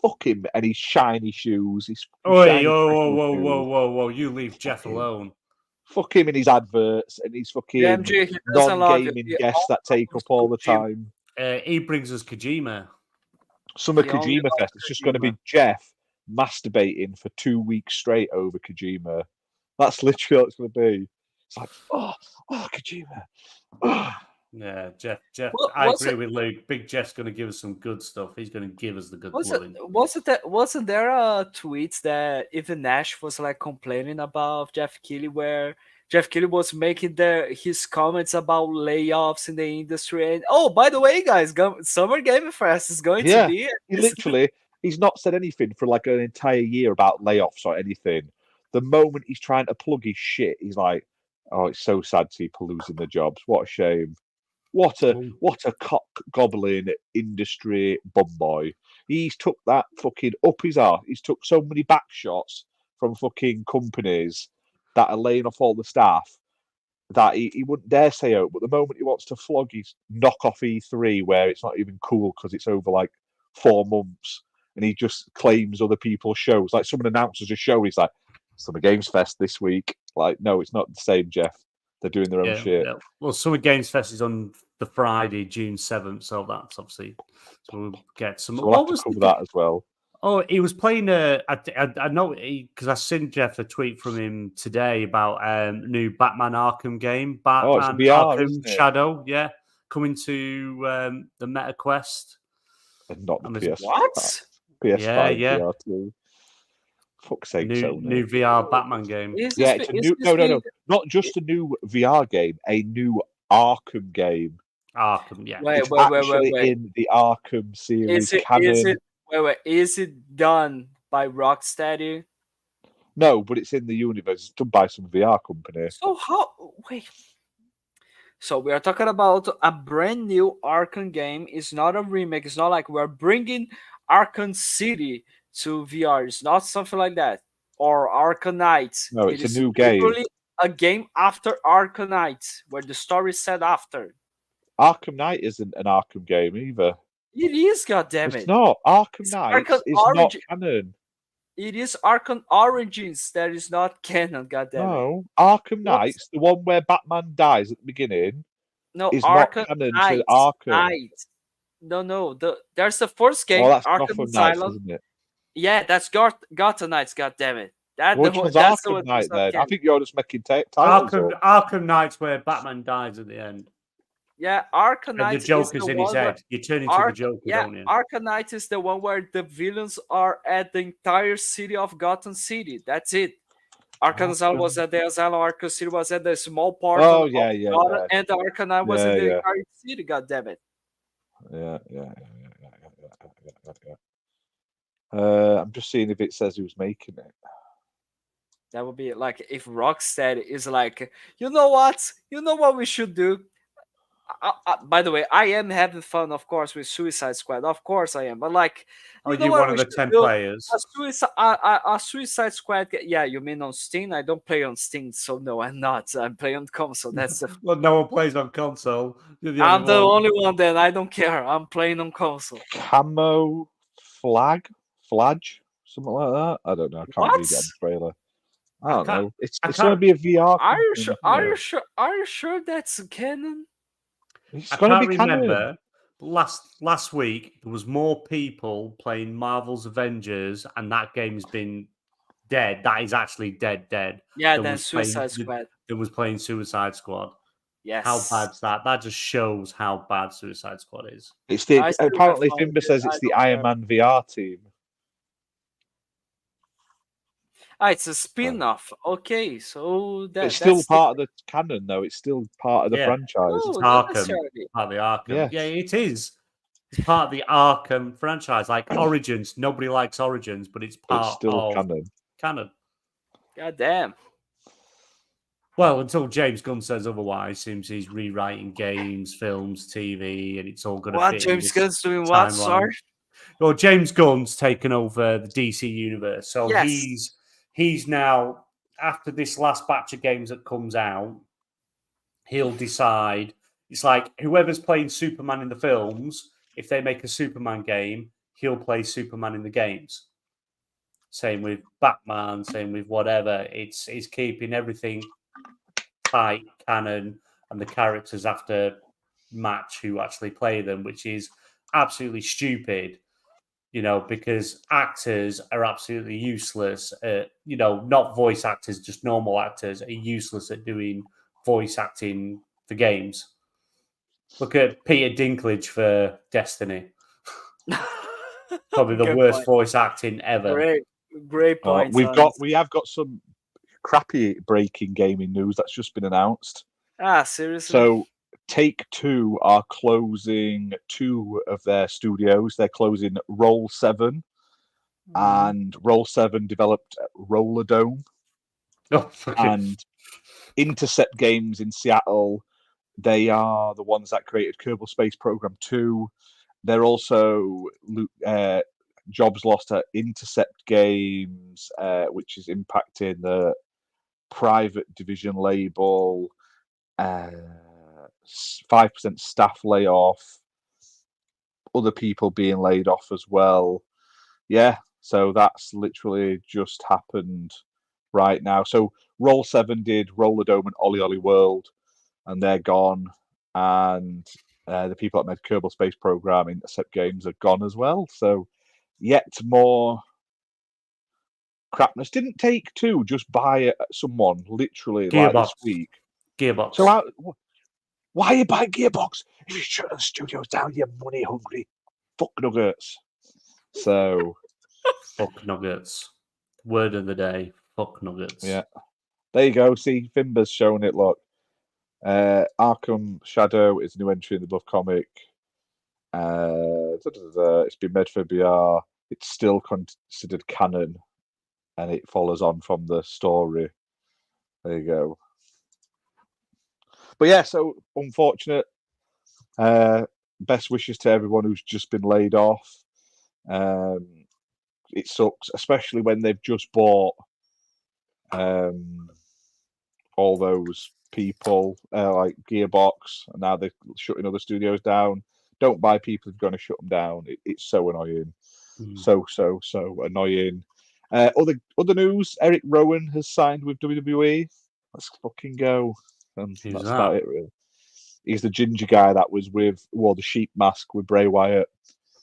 Fuck him and his shiny shoes. Whoa! You leave Jeff alone. Fuck him and his adverts and his fucking non-gaming guests that take up all the time. He brings us Kojima. Summer Kojima Fest. It's just going to be Jeff masturbating for 2 weeks straight over Kojima. That's literally what it's going to be. It's like, oh, Kojima. Yeah, Jeff. I agree with Luke. Big Jeff's going to give us some good stuff. He's going to give us the good blowing. Wasn't there a tweet that even Nash was like complaining about Jeff Keighley, where Jeff Keighley was making his comments about layoffs in the industry? And oh, by the way, guys, Summer Game Fest is going to be. He's not said anything for like an entire year about layoffs or anything. The moment he's trying to plug his shit, he's like, "Oh, it's so sad to see people losing their jobs. What a shame." What a cock gobbling industry bum boy. He's took that fucking up his arse. He's took so many back shots from fucking companies that are laying off all the staff that he wouldn't dare say out. But the moment he wants to flog his knockoff E3, where it's not even cool because it's over like 4 months, and he just claims other people's shows. Like someone announces a show, he's like, Summer Games Fest this week. Like, no, it's not the same, Jeff. They're doing their own shit. Yeah. Well, Summer Games Fest is on the Friday, June 7th, so that's obviously so we'll get some. So we'll have to cover that as well. Oh, he was playing. I know because I seen Jeff a tweet from him today about new Batman Arkham game. Batman VR, Arkham Shadow, coming to the Meta Quest. And not the PS. What? PS5 VR 2. Fuck's sake, new VR Batman game. It's a new. No, not just a new VR game. A new Arkham game. Arkham, yeah. Wait. In the Arkham series canon. Is it done by Rocksteady? No, but it's in the universe. It's done by some VR company. So So we are talking about a brand new Arkham game. It's not a remake. It's not like we're bringing Arkham City to VR. It's not something like that. Or Arkham Knight. No, It it's a is new game. literally a game after Arkham Knight, where the story is set after. Arkham Knight isn't an Arkham game either. It is, goddammit. It's not. Arkham It's Knight Arkham is not Origin. canon. It is Arkham Origins that is not canon, goddammit. No, Arkham What? Knight's the one where Batman dies at the beginning. No, Is Arkham not canon Knight. to Arkham. Knight. No. There's the first game, Oh, that's Arkham Gotham Knights, Asylum. isn't it? Yeah, that's Gotham Knights, goddammit. Which one's That's the Arkham one Knight that's not then? I canon. think you're just making titles up. Arkham Knight's where Batman dies at the end. Yeah, Arkham And Knight the Joker's is the in one his where head. You turn into the Joker, don't you? Arkham Knight is the one where the villains are at the entire city of Gotham City. That's it. Arkham Asylum was at the Asylum. Arkham City was at the small part of Gotham, and the Arkham Knight was in the entire city. God damn it! Yeah. I'm just seeing if it says who's making it. That would be like if Rocksteady is like, you know what we should do. By the way, I am having fun, of course, with Suicide Squad. Of course, I am. But like, are you one of the 10 players? A Suicide Squad. Yeah, you mean on Steam? I don't play on Steam, so no, I'm not. I'm playing on console. That's the. Well, no one plays on console. I'm the only one. Then I don't care. I'm playing on console. Camo flag, something like that. I don't know. I can't read it on the trailer. I don't know. It's going to be a VR. Are you sure that's canon? It's going to be remember. Last week there was more people playing Marvel's Avengers, and that game's been dead. That is actually dead. Yeah, then Suicide Squad. That was playing Suicide Squad. Yes. How bad's that? That just shows how bad Suicide Squad is. It's apparently Fimber says it's the Iron Man VR team. It's a spin-off. Okay, so it's still part of the canon, though. It's still part of the franchise. It's Arkham, part of the Arkham. Yeah, it is. It's part of the Arkham franchise. Like Origins, nobody likes Origins, but it's part of canon. God damn. Well, until James Gunn says otherwise, seems he's rewriting games, films, TV, and it's all going to fit. What James Gunn's doing? What? Sorry. Well, James Gunn's taken over the DC universe, so he's now, after this last batch of games that comes out, he'll decide. It's like whoever's playing Superman in the films, if they make a Superman game, he'll play Superman in the games. Same with Batman, same with whatever. It's keeping everything tight, canon, and the characters have to match who actually play them, which is absolutely stupid. Because actors are absolutely useless at, not voice actors, just normal actors are useless at doing voice acting for games. Look at Peter Dinklage for Destiny. Probably the worst voice acting ever. Great point. We have got some crappy breaking gaming news that's just been announced. Seriously? So Take-Two are closing 2 of their studios. They're closing Roll 7, and Roll 7 developed Roller Dome. And Intercept Games in Seattle, they are the ones that created Kerbal Space Program 2. They're also jobs lost at Intercept Games, which is impacting the private division label. 5% staff layoff, other people being laid off as well. Yeah, so that's literally just happened right now. So Roll 7 did Roller Dome and Ollie Ollie World, and they're gone. And the people that made Kerbal Space Program Intercept Games are gone as well. So yet more crapness. Didn't Take-Two just buy someone literally like this week? Gearbox. So why are you buying Gearbox? If you shut the studios down, you're money hungry. Fuck nuggets. So fuck nuggets. Word of the day. Fuck nuggets. Yeah. There you go. See, Fimber's showing it. Look. Arkham Shadow is a new entry in the Love comic. It's been made for VR. It's still considered canon, and it follows on from the story. There you go. But yeah, so unfortunate. Best wishes to everyone who's just been laid off. it sucks, especially when they've just bought all those people like Gearbox, and now they're shutting other studios down. Don't buy people if you're going to shut them down. It's so annoying. So annoying. Other news, Eric Rowan has signed with WWE. Let's fucking go. And that's about it, really. He's the ginger guy that was wore the sheep mask with Bray Wyatt.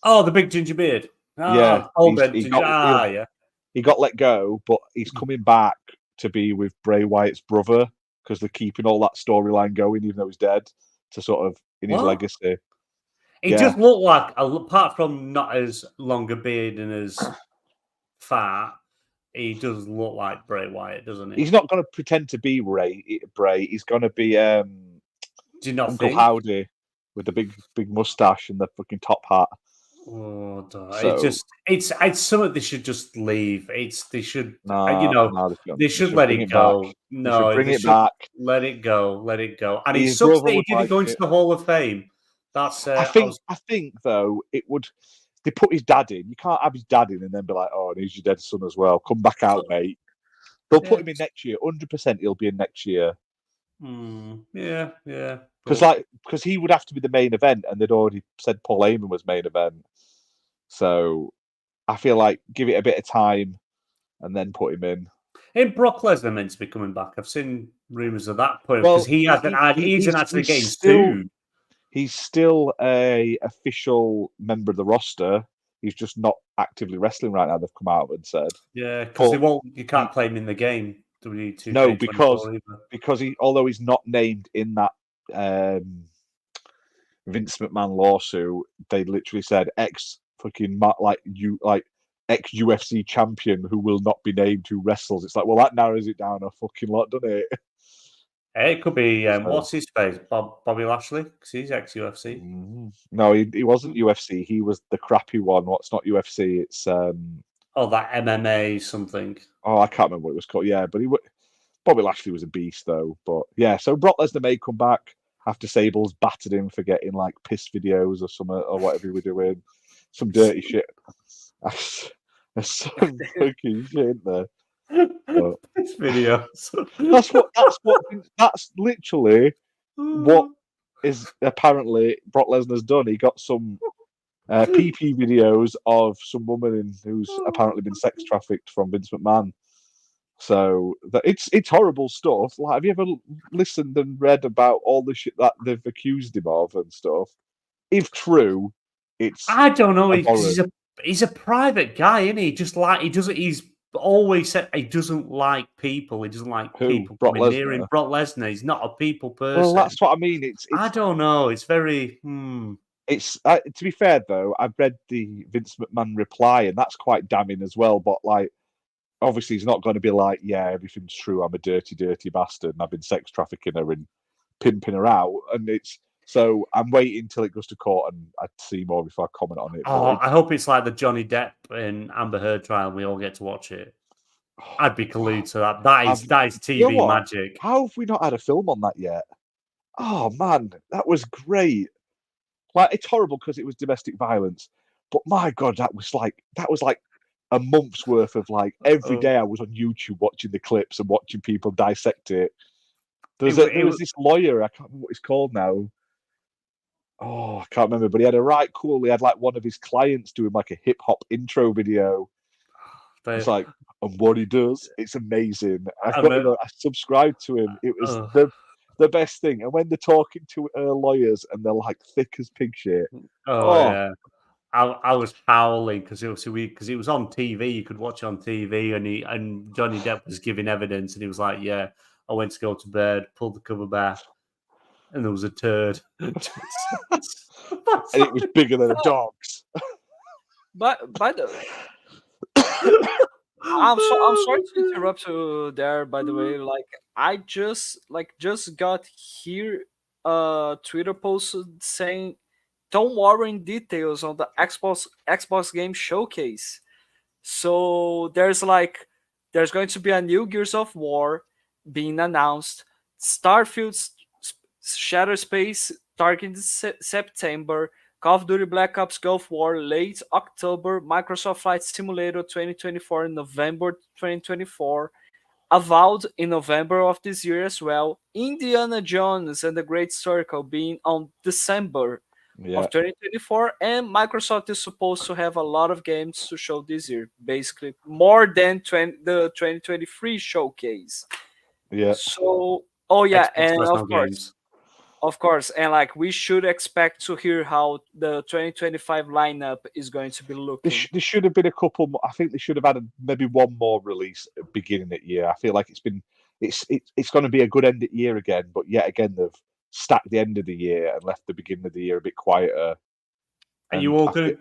Oh, the big ginger beard. Yeah. Yeah. He got let go, but he's coming back to be with Bray Wyatt's brother because they're keeping all that storyline going, even though he's dead, to sort of in his legacy. He just looked like, apart from not as long a beard and as fat, he does look like Bray Wyatt, doesn't he? He's not going to pretend to be Bray. He's going to be Do you not Uncle think? Howdy with the big mustache and the fucking top hat. Oh, So, it's something they should just leave. They should they should let it go. Back. No, bring it back. Let it go. Let it go. And His it sucks that brother he would didn't like go into it. the Hall of Fame. That's I think though it would. They put his dad in. You can't have his dad in and then be like, "Oh, and here's your dead son as well. Come back out, mate." They'll put him in next year. 100%, he'll be in next year. Yeah. Because he would have to be the main event, and they'd already said Paul Heyman was main event. So I feel like give it a bit of time, and then put him in. Ain't Brock Lesnar meant to be coming back? I've seen rumors of that point because he hasn't actually getting sued. He's still a official member of the roster. He's just not actively wrestling right now. They've come out and said, yeah, because you can't play him in the game. No, because although he's not named in that Vince McMahon lawsuit, they literally said ex UFC champion who will not be named who wrestles. It's like, well, that narrows it down a fucking lot, doesn't it? It could be what's his face, Bobby Lashley, because he's ex-UFC. No, he wasn't UFC. He was the crappy one. What's not UFC? It's that MMA something. Oh, I can't remember what it was called. Yeah, but Bobby Lashley was a beast though. But yeah, so Brock Lesnar may come back after Sable's battered him for getting like piss videos or something or whatever he was doing, some dirty shit. There's some fucking shit in there. Piss videos. That's literally what is apparently Brock Lesnar's done. He got some PP videos of some woman who's apparently been sex trafficked from Vince McMahon. So it's horrible stuff. Like, have you ever listened and read about all the shit that they've accused him of and stuff? If true, I don't know. He's a private guy, isn't he? Just like he's always said he doesn't like people. He doesn't like people coming near him. Brock Lesnar. He's not a people person. Well, that's what I mean. I don't know. It's very. It's to be fair though, I've read the Vince McMahon reply, and that's quite damning as well. But like, obviously, he's not going to be like, "Yeah, everything's true. I'm a dirty, dirty bastard, and I've been sex trafficking her and pimping her out." And so I'm waiting till it goes to court and I'd see more before I comment on it. I hope it's like the Johnny Depp and Amber Heard trial. And we all get to watch it. I'd be glued to that. That is TV magic. How have we not had a film on that yet? Oh man, that was great. Like, it's horrible because it was domestic violence, but my God, that was like a month's worth of like every day I was on YouTube watching the clips and watching people dissect it. There was this lawyer, I can't remember what he's called now. Oh, I can't remember, but he had he had like one of his clients doing like a hip hop intro video. It's like, and what he does, it's amazing. I subscribed to him. It was the best thing. And when they're talking to lawyers and they're like thick as pig shit. Yeah. I was howling because it was on TV. You could watch it on TV, and Johnny Depp was giving evidence, and he was like, "Yeah, I went to go to bed, pulled the cover back, and there was a turd." And it was bigger than a dog's. But by the I'm sorry to interrupt you there. By the way, like I just got here Twitter post saying Tom Warren details on the Xbox game showcase. So there's going to be a new Gears of War being announced. Starfield's Shadow Space targeting September. Call of Duty Black Ops Gulf War late October, Microsoft Flight Simulator 2024 in November 2024, Avowed in November of this year as well, Indiana Jones and the Great Circle being on December of 2024, and Microsoft is supposed to have a lot of games to show this year, basically more than the 2023 showcase. Yeah. So, and games. of course, and like we should expect to hear how the 2025 lineup is going to be looking. There should have been a couple more. I think they should have had maybe one more release at the beginning of the year. I feel like it's going to be a good end of the year again, but yet again they've stacked the end of the year and left the beginning of the year a bit quieter. Are you all going to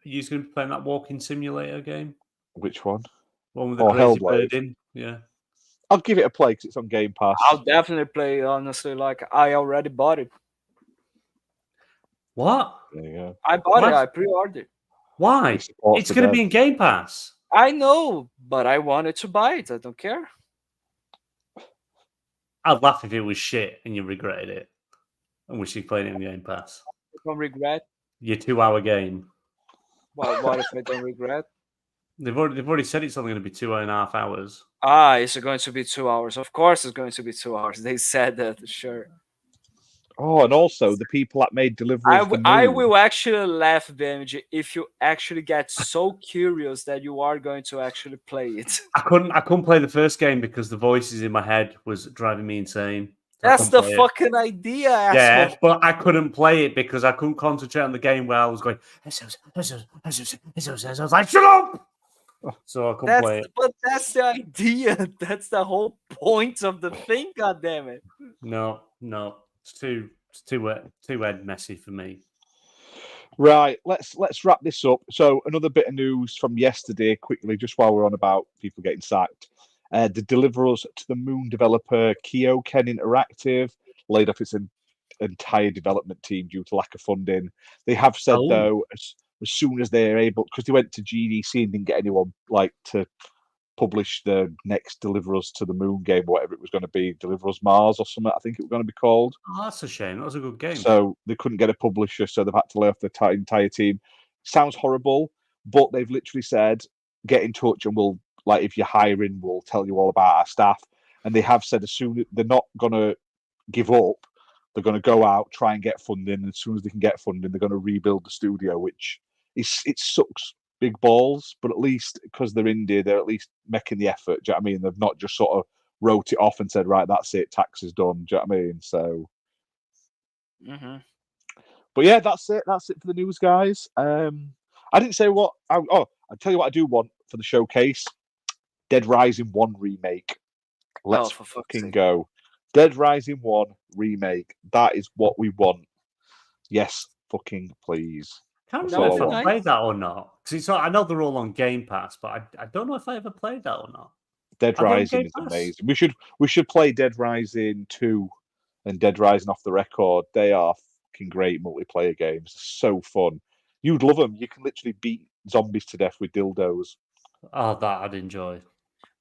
be playing that walking simulator game? Which one? One with the crazy bird in? Yeah. I'll give it a play because it's on Game Pass. I'll definitely play it, honestly. Like, I already bought it. What? There you go. I bought it. I pre-ordered it. Why? It's going to be in Game Pass. I know, but I wanted to buy it. I don't care. I'd laugh if it was shit and you regretted it and wish you'd played it in Game Pass. I don't regret. Your 2-hour game. What if I don't regret? They've already said it's only going to be 2.5 hours. It's going to be 2 hours. Of course, it's going to be 2 hours. They said that, sure. Oh, and also the people that made Deliverers. I will actually laugh, BMG, if you actually get so curious that you are going to actually play it. I couldn't play the first game because the voices in my head was driving me insane. So that's the fucking idea, asshole. Yeah, but I couldn't play it because I couldn't concentrate on the game where I was going. I was like, shut up! So I couldn't play it. But that's the idea. That's the whole point of the thing. God damn it! No, it's too messy for me. Right, let's wrap this up. So another bit of news from yesterday, quickly, just while we're on about people getting sacked. The Deliverers to the Moon developer Kyoken Interactive laid off its entire development team due to lack of funding. They have said though, as soon as they're able, because they went to GDC and didn't get anyone to publish the next Deliverers to the Moon game, whatever it was going to be, Deliverers Mars or something, I think it was going to be called. Oh, that's a shame. That was a good game. So they couldn't get a publisher, so they've had to lay off the entire team. Sounds horrible, but they've literally said, get in touch and we'll, if you're hiring, we'll tell you all about our staff. And they have said as soon they're not going to give up, they're going to go out, try and get funding. And as soon as they can get funding, they're going to rebuild the studio, which it sucks big balls, but at least because they're indie, they're at least making the effort. Do you know what I mean? They've not just sort of wrote it off and said, right, that's it, tax is done. Do you know what I mean? So, But yeah, that's it. That's it for the news, guys. I didn't say what. I'll tell you what I do want for the showcase. Dead Rising 1 remake. Let's fucking go. Dead Rising 1 remake. That is what we want. Yes, fucking please. I can't remember if I played that or not. Because I know they're all on Game Pass, but I don't know if I ever played that or not. Dead Rising is amazing. We should play Dead Rising 2 and Dead Rising Off the Record. They are fucking great multiplayer games. So fun. You'd love them. You can literally beat zombies to death with dildos. Oh, that I'd enjoy.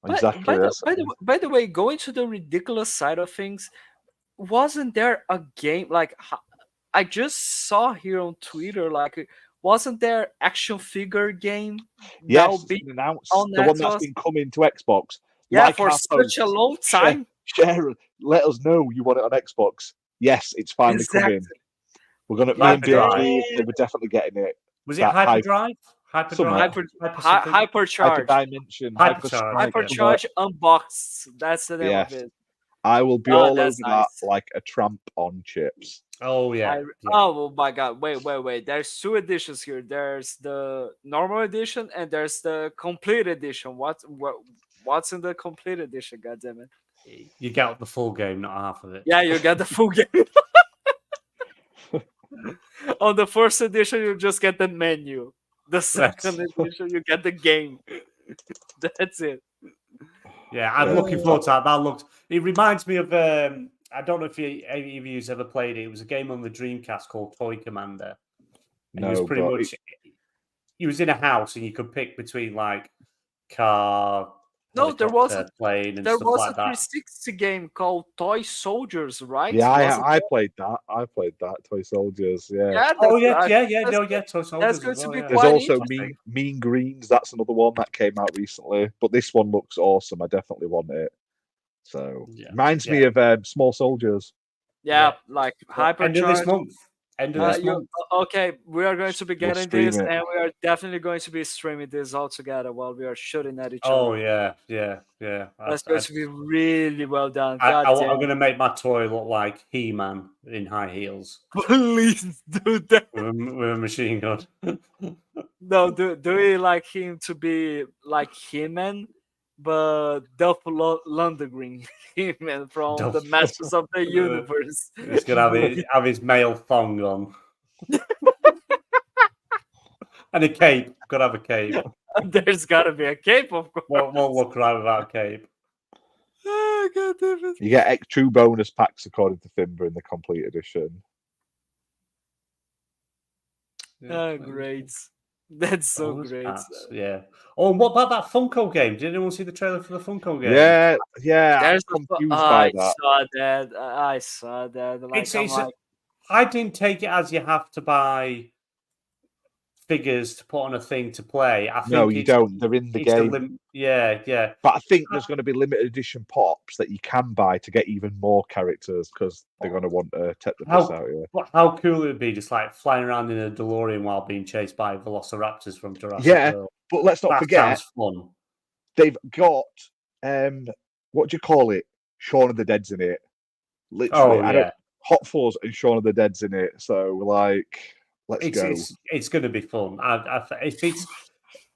Exactly. By the way, going to the ridiculous side of things, wasn't there a game I just saw here on Twitter? Wasn't there action figure game? Yes, it's been announced. The one that's been coming to Xbox. Yeah, for such a long time. Share, let us know you want it on Xbox. Yes, it's finally coming. We're gonna we're definitely getting it. Was it Hyperdrive? Hypercharge. Hyperdimension. Hypercharge Unboxed. That's the name of it. I will be all over that like a tramp on chips. Oh yeah. Oh my god! Wait! There's 2 editions here. There's the normal edition and there's the complete edition. What's in the complete edition? God damn it! You get the full game, not half of it. Yeah, you get the full game. On the first edition, you just get the menu. The second edition, you get the game. That's it. Yeah, I'm looking forward to that. It reminds me of. I don't know if any of you ever played it. It was a game on the Dreamcast called Toy Commander. And it was pretty much. He was in a house, and you could pick between car, No, there was plane and there stuff was like a that. 360 game called Toy Soldiers, right? Yeah, Wasn't I there? played that. I played that. Toy Soldiers. Yeah. Yeah, Oh that's, yeah. that's, Toy that's Soldiers going as to well. be Yeah. There's quite also interesting. Mean Greens. That's another one that came out recently. But this one looks awesome. I definitely want it. So reminds me of Small Soldiers. Yeah, like End of this Hypercharge. month. End of this month. Okay, we are going to be getting stream this, it. and we are definitely going to be streaming this all together while we are shooting at each Oh other. yeah. That's going to be really well done. God I'm damn. going to make my toy look like He-Man in high heels Please do that. with a machine gun. No, do we like him to be like He-Man, but Dolph Lundgren, He-Man from the Masters of the Universe. He's going to have his male thong on. And a cape. Got to have a cape. There's got to be a cape, of course. Won't look right without a cape. Oh, God damn it. You get 2 bonus packs according to Fimber in the complete edition. Oh, great. That's so great. Yeah. Oh, and what about that Funko game? Did anyone see the trailer for the Funko game? Yeah. I'm confused by that. I saw that. Like, I didn't take it as you have to buy figures to put on a thing to play. I think no, you don't. They're in the game. Yeah. But I think there's going to be limited edition pops that you can buy to get even more characters because they're going to want to take the piss out of you. How cool it would be just like flying around in a DeLorean while being chased by velociraptors from Jurassic World. But let's not forget, sounds fun. They've got what do you call it? Shaun of the Dead's in it. Literally, Hot Fuzz and Shaun of the Dead's in it. So like, let's go. It's going to be fun.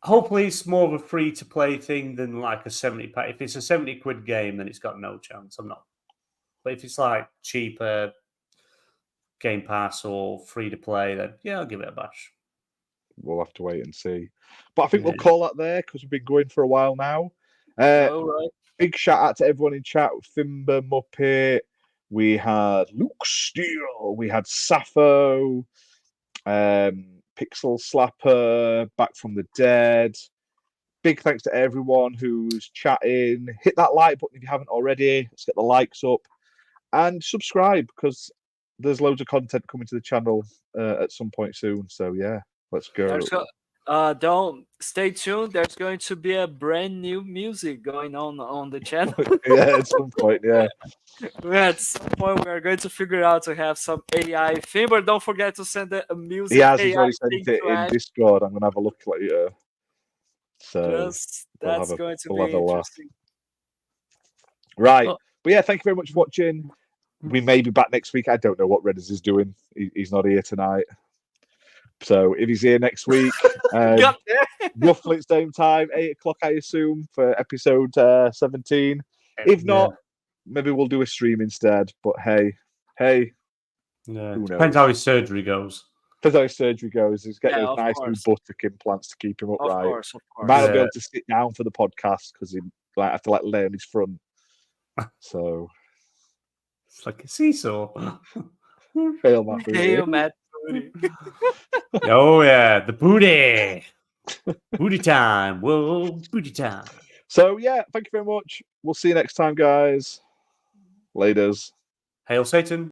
Hopefully it's more of a free to play thing than like a 70 pack. If it's a 70 quid game, then it's got no chance. I'm not. But if it's like cheaper Game Pass or free to play, then I'll give it a bash. We'll have to wait and see. But I think we'll call that there because we've been going for a while now. All right. Big shout out to everyone in chat. Fimber, Muppet. We had Luke Steele. We had Sappho. Pixel Slapper, Back from the Dead. Big thanks to everyone who's chatting. Hit that like button if you haven't already. Let's get the likes up. And subscribe because there's loads of content coming to the channel at some point soon. So yeah, let's go. Don't stay tuned. There's going to be a brand new music going on the channel. At some point, At some point, we are going to figure out to have some AI thing, but don't forget to send a music. He's already sent it in Discord. I'm gonna have a look later. So that's going to be interesting. Right, but yeah, thank you very much for watching. We may be back next week. I don't know what Redders is doing. He's not here tonight. So if he's here next week, roughly at the same time, 8 o'clock, I assume, for episode 17. If not, maybe we'll do a stream instead. But hey, who knows? Depends how his surgery goes. He's getting those nice new buttock implants to keep him upright. Of course. Might not be able to sit down for the podcast because he have to lay on his front. So it's like a seesaw. Fail that. Oh yeah, the booty. Booty time. Whoa, booty time. So yeah, thank you very much. We'll see you next time, guys. Laters. Hail Satan.